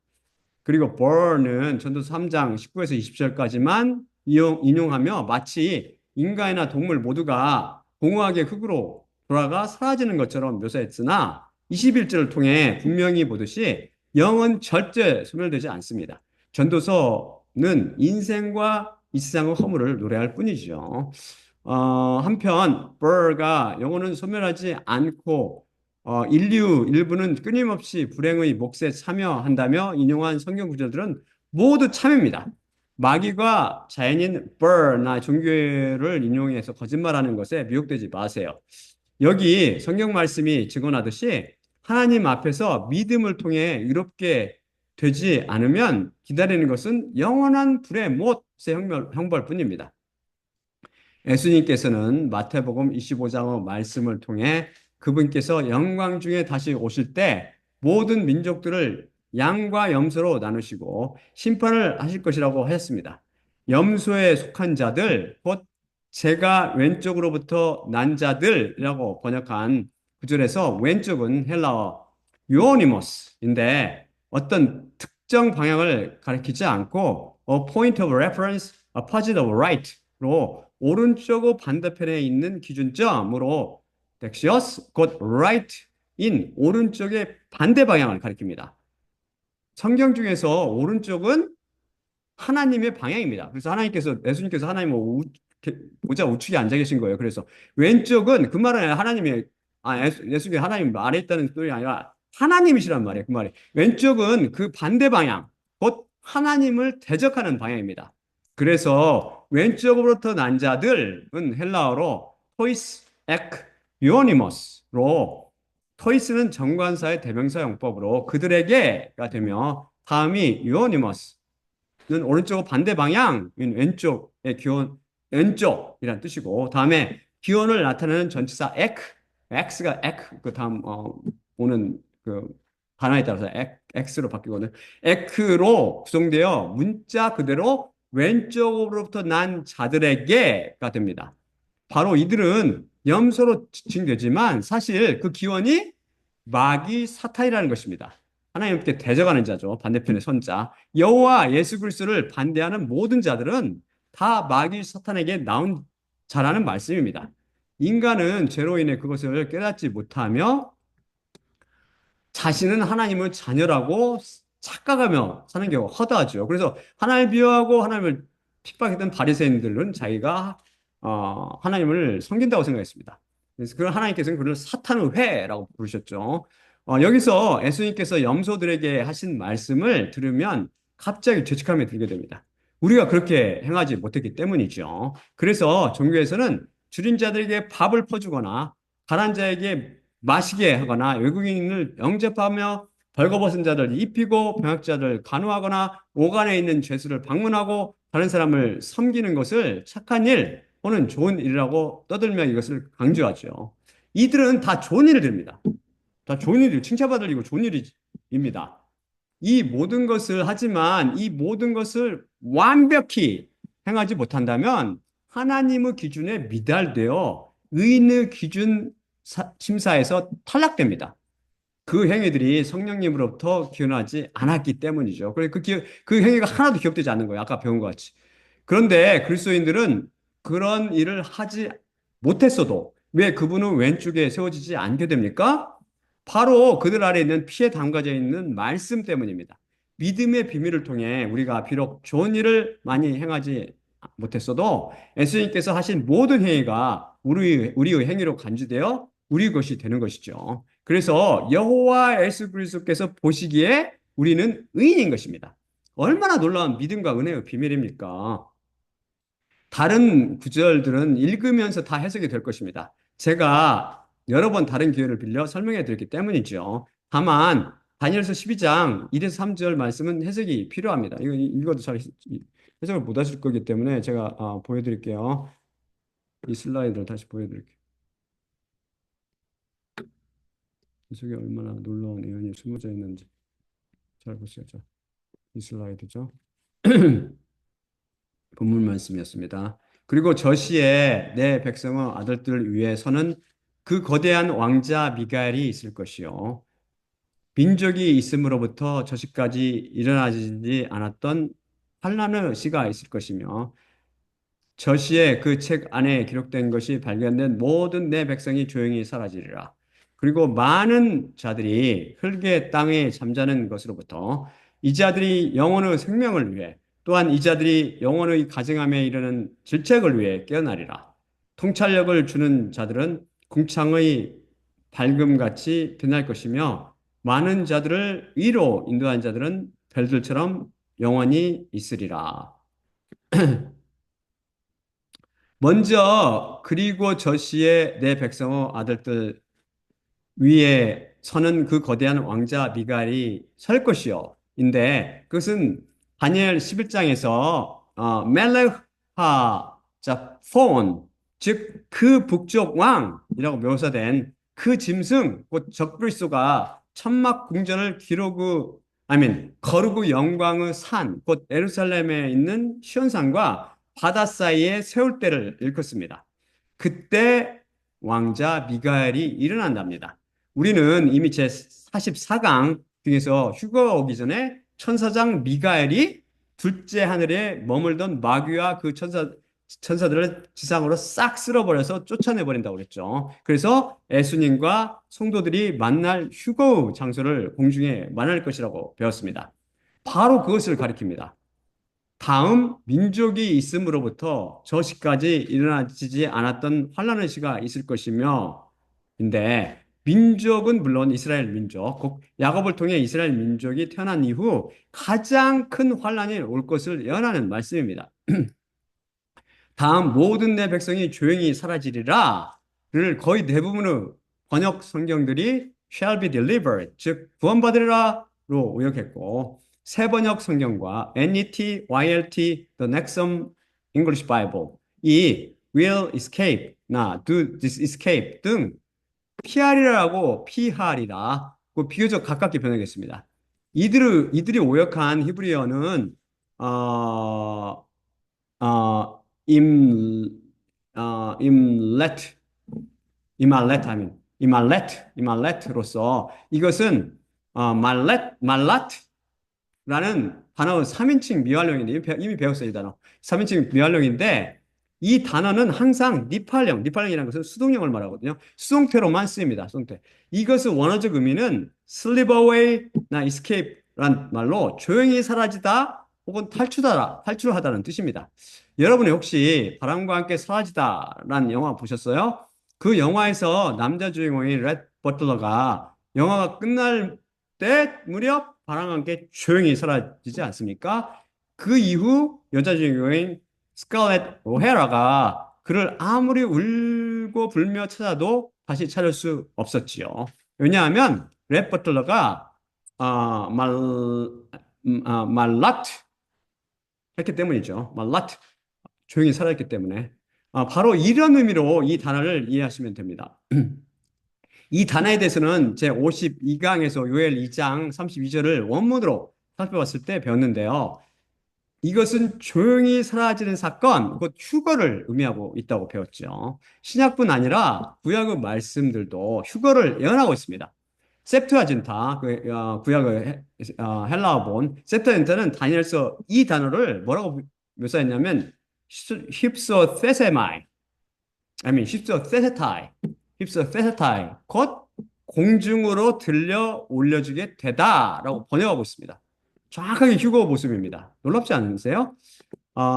[SPEAKER 1] 그리고 burn은 전도서 3장 19에서 20절까지만 인용하며 마치 인간이나 동물 모두가 공허하게 흙으로 돌아가 사라지는 것처럼 묘사했으나 21절을 통해 분명히 보듯이 영은 절대 소멸되지 않습니다. 전도서는 인생과 이 세상의 허물을 노래할 뿐이죠. 한편 bur가 영혼은 소멸하지 않고 인류 일부는 끊임없이 불행의 몫에 참여한다며 인용한 성경 구절들은 모두 참입니다. 마귀가 자연인 bur나 종교를 인용해서 거짓말하는 것에 미혹되지 마세요. 여기 성경 말씀이 증언하듯이 하나님 앞에서 믿음을 통해 의롭게 되지 않으면 기다리는 것은 영원한 불의 못의 형벌뿐입니다. 예수님께서는 마태복음 25장의 말씀을 통해 그분께서 영광 중에 다시 오실 때 모든 민족들을 양과 염소로 나누시고 심판을 하실 것이라고 하셨습니다. 염소에 속한 자들, 곧 제가 왼쪽으로부터 난 자들이라고 번역한 구절에서 왼쪽은 헬라어 유오니모스인데 어떤 특정 방향을 가리키지 않고 a point of reference, a positive right로 오른쪽 반대편에 있는 기준점으로 덱시어스 곧 right인 오른쪽의 반대 방향을 가리킵니다. 성경 중에서 오른쪽은 하나님의 방향입니다. 그래서 예수님께서 하나님 보좌 우측에 앉아 계신 거예요. 그래서 왼쪽은 그 말은 예수님이 하나님 아래 있다는 소리 아니라 하나님이시란 말이에요. 그 말이. 왼쪽은 그 반대 방향, 곧 하나님을 대적하는 방향입니다. 그래서 왼쪽으로부터 난 자들은 헬라어로 토이스 에크 유오니머스로, 토이스는 정관사의 대명사 용법으로 그들에게가 되며, 다음이 유오니머스 는 오른쪽 반대 방향, 왼쪽의 기원, 왼쪽이란 뜻이고, 다음에 기원을 나타내는 전치사 x가 그 다음 오는 그 단어에 따라서 x로 바뀌거든요. x로 구성되어 문자 그대로 왼쪽으로부터 난 자들에게가 됩니다. 바로 이들은 염소로 지칭되지만 사실 그 기원이 마귀 사탄이라는 것입니다. 하나님께 대적하는 자죠. 반대편의 선자. 여호와 예수 그리스도를 반대하는 모든 자들은 다 마귀 사탄에게 나온 자라는 말씀입니다. 인간은 죄로 인해 그것을 깨닫지 못하며 자신은 하나님의 자녀라고 착각하며 사는 경우가 허다하죠. 그래서 하나님을 비하하고 하나님을 핍박했던 바리새인들은 자기가 하나님을 섬긴다고 생각했습니다. 그래서 그 하나님께서는 그를 사탄의 회라고 부르셨죠. 여기서 예수님께서 염소들에게 하신 말씀을 들으면 갑자기 죄책감이 들게 됩니다. 우리가 그렇게 행하지 못했기 때문이죠. 그래서 종교에서는 줄인 자들에게 밥을 퍼주거나 가난 자에게 마시게 하거나 외국인을 영접하며 벌거벗은 자들 입히고 병약자들 간호하거나 오간에 있는 죄수를 방문하고 다른 사람을 섬기는 것을 착한 일 또는 좋은 일이라고 떠들며 이것을 강조하죠. 이들은 다 좋은 일을 듭니다. 다 좋은 일이 칭찬받을 일이고 좋은 일입니다. 이 모든 것을 하지만 이 모든 것을 완벽히 행하지 못한다면 하나님의 기준에 미달되어 의인의 기준 심사에서 탈락됩니다. 그 행위들이 성령님으로부터 기원하지 않았기 때문이죠. 그 행위가 하나도 기억되지 않는 거예요. 아까 배운 것 같이. 그런데 그리스도인들은 그런 일을 하지 못했어도 왜 그분은 왼쪽에 세워지지 않게 됩니까? 바로 그들 아래 있는 피에 담가져 있는 말씀 때문입니다. 믿음의 비밀을 통해 우리가 비록 좋은 일을 많이 행하지 못했어도 예수님께서 하신 모든 행위가 우리의 행위로 간주되어 우리 것이 되는 것이죠. 그래서 여호와 예수 그리스도께서 보시기에 우리는 의인인 것입니다. 얼마나 놀라운 믿음과 은혜의 비밀입니까? 다른 구절들은 읽으면서 다 해석이 될 것입니다. 제가 여러 번 다른 기회를 빌려 설명해 드렸기 때문이죠. 다만 다니엘서 12장 1에서 3절 말씀은 해석이 필요합니다. 이거 읽어도 잘 해석을 못 하실 거기 때문에 제가 보여드릴게요. 이 슬라이드를 다시 보여드릴게요. 이 속에 얼마나 놀라운 예언이 숨어져 있는지 잘 보시죠. 이 슬라이드죠. 본문 말씀이었습니다. 그리고 저 시에 내 백성의 아들들 위에서는 그 거대한 왕자 미가엘이 있을 것이요. 민족이 있음으로부터 저시까지 일어나지 않았던 환란의 시가 있을 것이며, 저시에 그 책 안에 기록된 것이 발견된 모든 내 백성이 조용히 사라지리라. 그리고 많은 자들이 흙의 땅에 잠자는 것으로부터 이 자들이 영혼의 생명을 위해, 또한 이 자들이 영혼의 가증함에 이르는 질책을 위해 깨어나리라. 통찰력을 주는 자들은 궁창의 밝음같이 빛날 것이며, 많은 자들을 위로 인도한 자들은 별들처럼 영원히 있으리라. 먼저 그리고 저시에 내 백성의 아들들 위에 서는 그 거대한 왕자 미갈이 설 것이요. 인데 그것은 다니엘 11장에서 멜레하 자 폰, 즉 그 북쪽 왕이라고 묘사된 그 짐승 곧 적그리스도가 천막 궁전을 거르고 영광의 산 곧 예루살렘에 있는 시온산과 바다 사이에 세울 때를 일컫습니다. 그때 왕자 미가엘이 일어난답니다. 우리는 이미 제 44강 중에서 휴거가 오기 전에 천사장 미가엘이 둘째 하늘에 머물던 마귀와 그 천사들을 지상으로 싹 쓸어버려서 쫓아내버린다고 그랬죠. 그래서 예수님과 성도들이 만날 휴거 장소를 공중에 만날 것이라고 배웠습니다. 바로 그것을 가리킵니다. 다음 민족이 있음으로부터 저 시까지 일어나지 않았던 환란의 시가 있을 것이며, 근데 민족은 물론 이스라엘 민족, 곧 야곱을 통해 이스라엘 민족이 태어난 이후 가장 큰 환란이 올 것을 예언하는 말씀입니다. 다음 모든 내 백성이 조용히 사라지리라를 거의 대부분의 번역 성경들이 shall be delivered, 즉 구원받으리라로 의역했고, 새 번역 성경과 NET, YLT, The Nexum English Bible 이 will escape 나 do this escape 등 피하리라고 피하리라 그 비교적 가깝게 번역했습니다. 이들이 오역한 히브리어는 어, 임, 임렛, 이말렛로서 이것은 말랏라는 단어 3인칭 미완령인데 이미 배웠어요, 이 단어. 3인칭 미완령인데 이 단어는 항상 니팔령이라는 것은 수동형을 말하거든요. 수동태로만 쓰입니다. 수동태. 이것의 원어적 의미는 slip away나 escape란 말로 조용히 사라지다 혹은 탈출하다는 뜻입니다. 여러분이 혹시 바람과 함께 사라지다라는 영화 보셨어요? 그 영화에서 남자 주인공인 렛 버틀러가 영화가 끝날 때 무렵 바람과 함께 조용히 사라지지 않습니까? 그 이후 여자 주인공인 스칼렛 오헤라가 그를 아무리 울고 불며 찾아도 다시 찾을 수 없었지요. 왜냐하면 렛 버틀러가 아, 말, 말라트 했기 때문이죠. 말라트 조용히 살아있기 때문에. 바로 이런 의미로 이 단어를 이해하시면 됩니다. 이 단어에 대해서는 제 52강에서 요엘 2장 32절을 원문으로 살펴봤을 때 배웠는데요. 이것은 조용히 사라지는 사건, 곧 휴거를 의미하고 있다고 배웠죠. 신약뿐 아니라 구약의 말씀들도 휴거를 예언하고 있습니다. septuaginta, 구약의 헬라어본 septuaginta는 다니엘서 이 단어를 뭐라고 묘사했냐면 힙소세세마이, 힙소세세타이, 곧 공중으로 들려 올려주게 되다라고 번역하고 있습니다. 정확하게 휴거 모습입니다. 놀랍지 않으세요?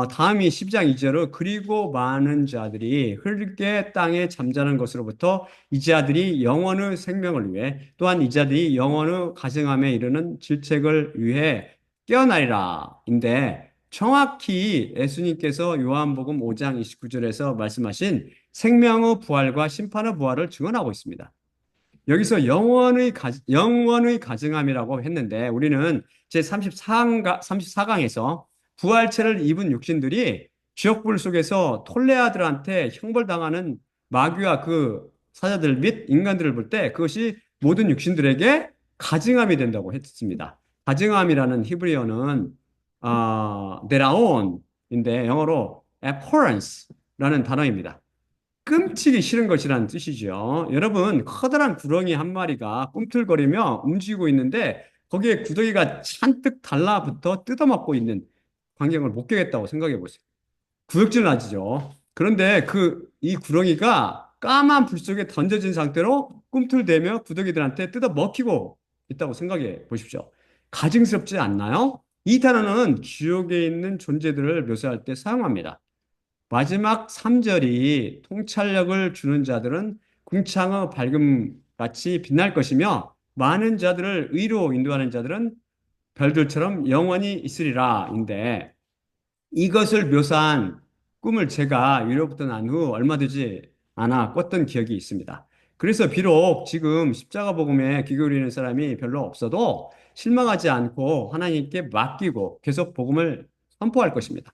[SPEAKER 1] 다음이 12장 2절은 그리고 많은 자들이 흙의 땅에 잠자는 것으로부터 이 자들이 영원의 생명을 위해 또한 이 자들이 영원의 가증함에 이르는 질책을 위해 깨어나리라 인데 정확히 예수님께서 요한복음 5장 29절에서 말씀하신 생명의 부활과 심판의 부활을 증언하고 있습니다. 여기서 영원의 가증함이라고 했는데 우리는 제34강에서 부활체를 입은 육신들이 지옥불 속에서 톨레아들한테 형벌당하는 마귀와 그 사자들 및 인간들을 볼 때 그것이 모든 육신들에게 가증함이 된다고 했습니다. 가증함이라는 히브리어는 데라온인데 영어로 abhorrence라는 단어입니다. 꿈치기 싫은 것이라는 뜻이죠. 여러분, 커다란 구렁이 한 마리가 꿈틀거리며 움직이고 있는데 거기에 구더기가 잔뜩 달라붙어 뜯어먹고 있는 광경을 목격했다고 생각해 보세요. 구역질 나죠. 그런데 이 구렁이가 까만 불 속에 던져진 상태로 꿈틀대며 구더기들한테 뜯어먹히고 있다고 생각해 보십시오. 가증스럽지 않나요? 이 단어는 지옥에 있는 존재들을 묘사할 때 사용합니다. 마지막 3절이 통찰력을 주는 자들은 궁창의 밝음같이 빛날 것이며 많은 자들을 의로 인도하는 자들은 별들처럼 영원히 있으리라인데 이것을 묘사한 꿈을 제가 유럽부터 난 후 얼마 되지 않아 꿨던 기억이 있습니다. 그래서 비록 지금 십자가 복음에 귀 기울이는 사람이 별로 없어도 실망하지 않고 하나님께 맡기고 계속 복음을 선포할 것입니다.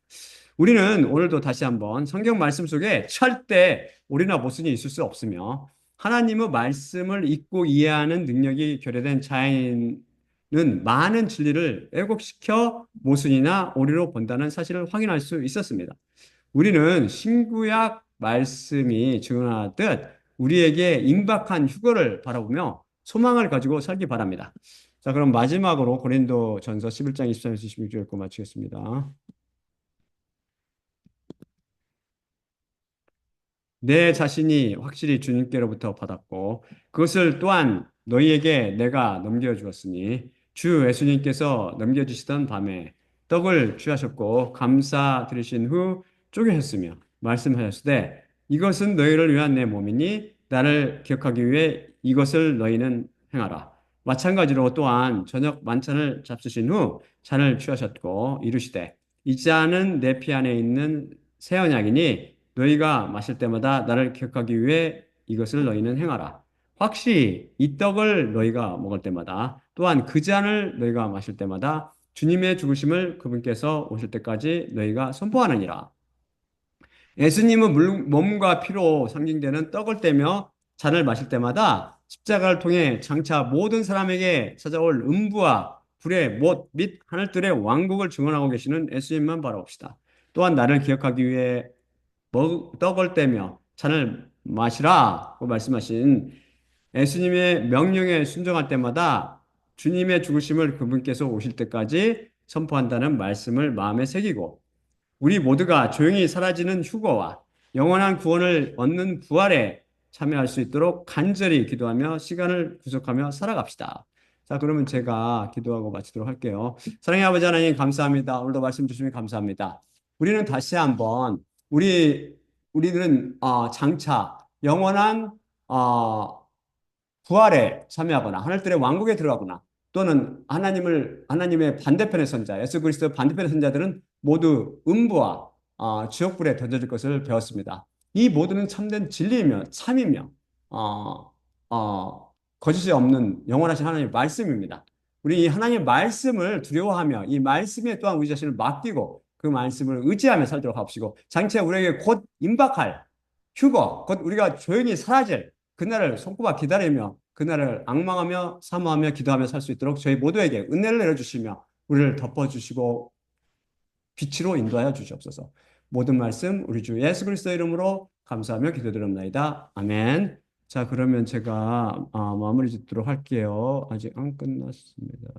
[SPEAKER 1] 우리는 오늘도 다시 한번 성경 말씀 속에 절대 오리나 모순이 있을 수 없으며 하나님의 말씀을 읽고 이해하는 능력이 결여된 자인은 많은 진리를 왜곡시켜 모순이나 오리로 본다는 사실을 확인할 수 있었습니다. 우리는 신구약 말씀이 증언하듯 우리에게 임박한 휴거를 바라보며 소망을 가지고 살기 바랍니다. 자, 그럼 마지막으로 고린도 전서 11장 23에서 26절 읽고 마치겠습니다. 내 자신이 확실히 주님께로부터 받았고 그것을 또한 너희에게 내가 넘겨주었으니 주 예수님께서 넘겨주시던 밤에 떡을 취하셨고 감사드리신 후 쪼개셨으며 말씀하셨으되 이것은 너희를 위한 내 몸이니 나를 기억하기 위해 이것을 너희는 행하라. 마찬가지로 또한 저녁 만찬을 잡수신 후 잔을 취하셨고 이르시되 이 잔은 내 피 안에 있는 새 언약이니 너희가 마실 때마다 나를 기억하기 위해 이것을 너희는 행하라. 확실히 이 떡을 너희가 먹을 때마다 또한 그 잔을 너희가 마실 때마다 주님의 죽으심을 그분께서 오실 때까지 너희가 선포하느니라. 예수님은 몸과 피로 상징되는 떡을 떼며 잔을 마실 때마다 십자가를 통해 장차 모든 사람에게 찾아올 음부와 불의 못 및 하늘들의 왕국을 증언하고 계시는 예수님만 바라봅시다. 또한 나를 기억하기 위해 떡을 떼며 잔을 마시라고 말씀하신 예수님의 명령에 순종할 때마다 주님의 죽으심을 그분께서 오실 때까지 선포한다는 말씀을 마음에 새기고 우리 모두가 조용히 사라지는 휴거와 영원한 구원을 얻는 부활에 참여할 수 있도록 간절히 기도하며 시간을 구속하며 살아갑시다. 자, 그러면 제가 기도하고 마치도록 할게요. 사랑의 아버지 하나님 감사합니다. 오늘도 말씀 주시면 감사합니다. 우리는 다시 한번 우리들은 장차 영원한 부활에 참여하거나 하늘들의 왕국에 들어가거나 또는 하나님의 반대편의 선자, 예수 그리스도 반대편의 선자들은 모두 음부와 지옥불에 던져질 것을 배웠습니다. 이 모두는 참된 진리이며 참이며 어, 거짓이 없는 영원하신 하나님의 말씀입니다. 우리 이 하나님의 말씀을 두려워하며 이 말씀에 또한 우리 자신을 맡기고 그 말씀을 의지하며 살도록 하옵시고 장차 우리에게 곧 임박할 휴거, 곧 우리가 조용히 사라질 그날을 손꼽아 기다리며 그날을 앙망하며 사모하며 기도하며 살 수 있도록 저희 모두에게 은혜를 내려주시며 우리를 덮어주시고 빛으로 인도하여 주시옵소서. 모든 말씀 우리 주 예수 그리스도 이름으로 감사하며 기도드립니다. 아멘. 자, 그러면 제가 마무리 짓도록 할게요. 아직 안 끝났습니다.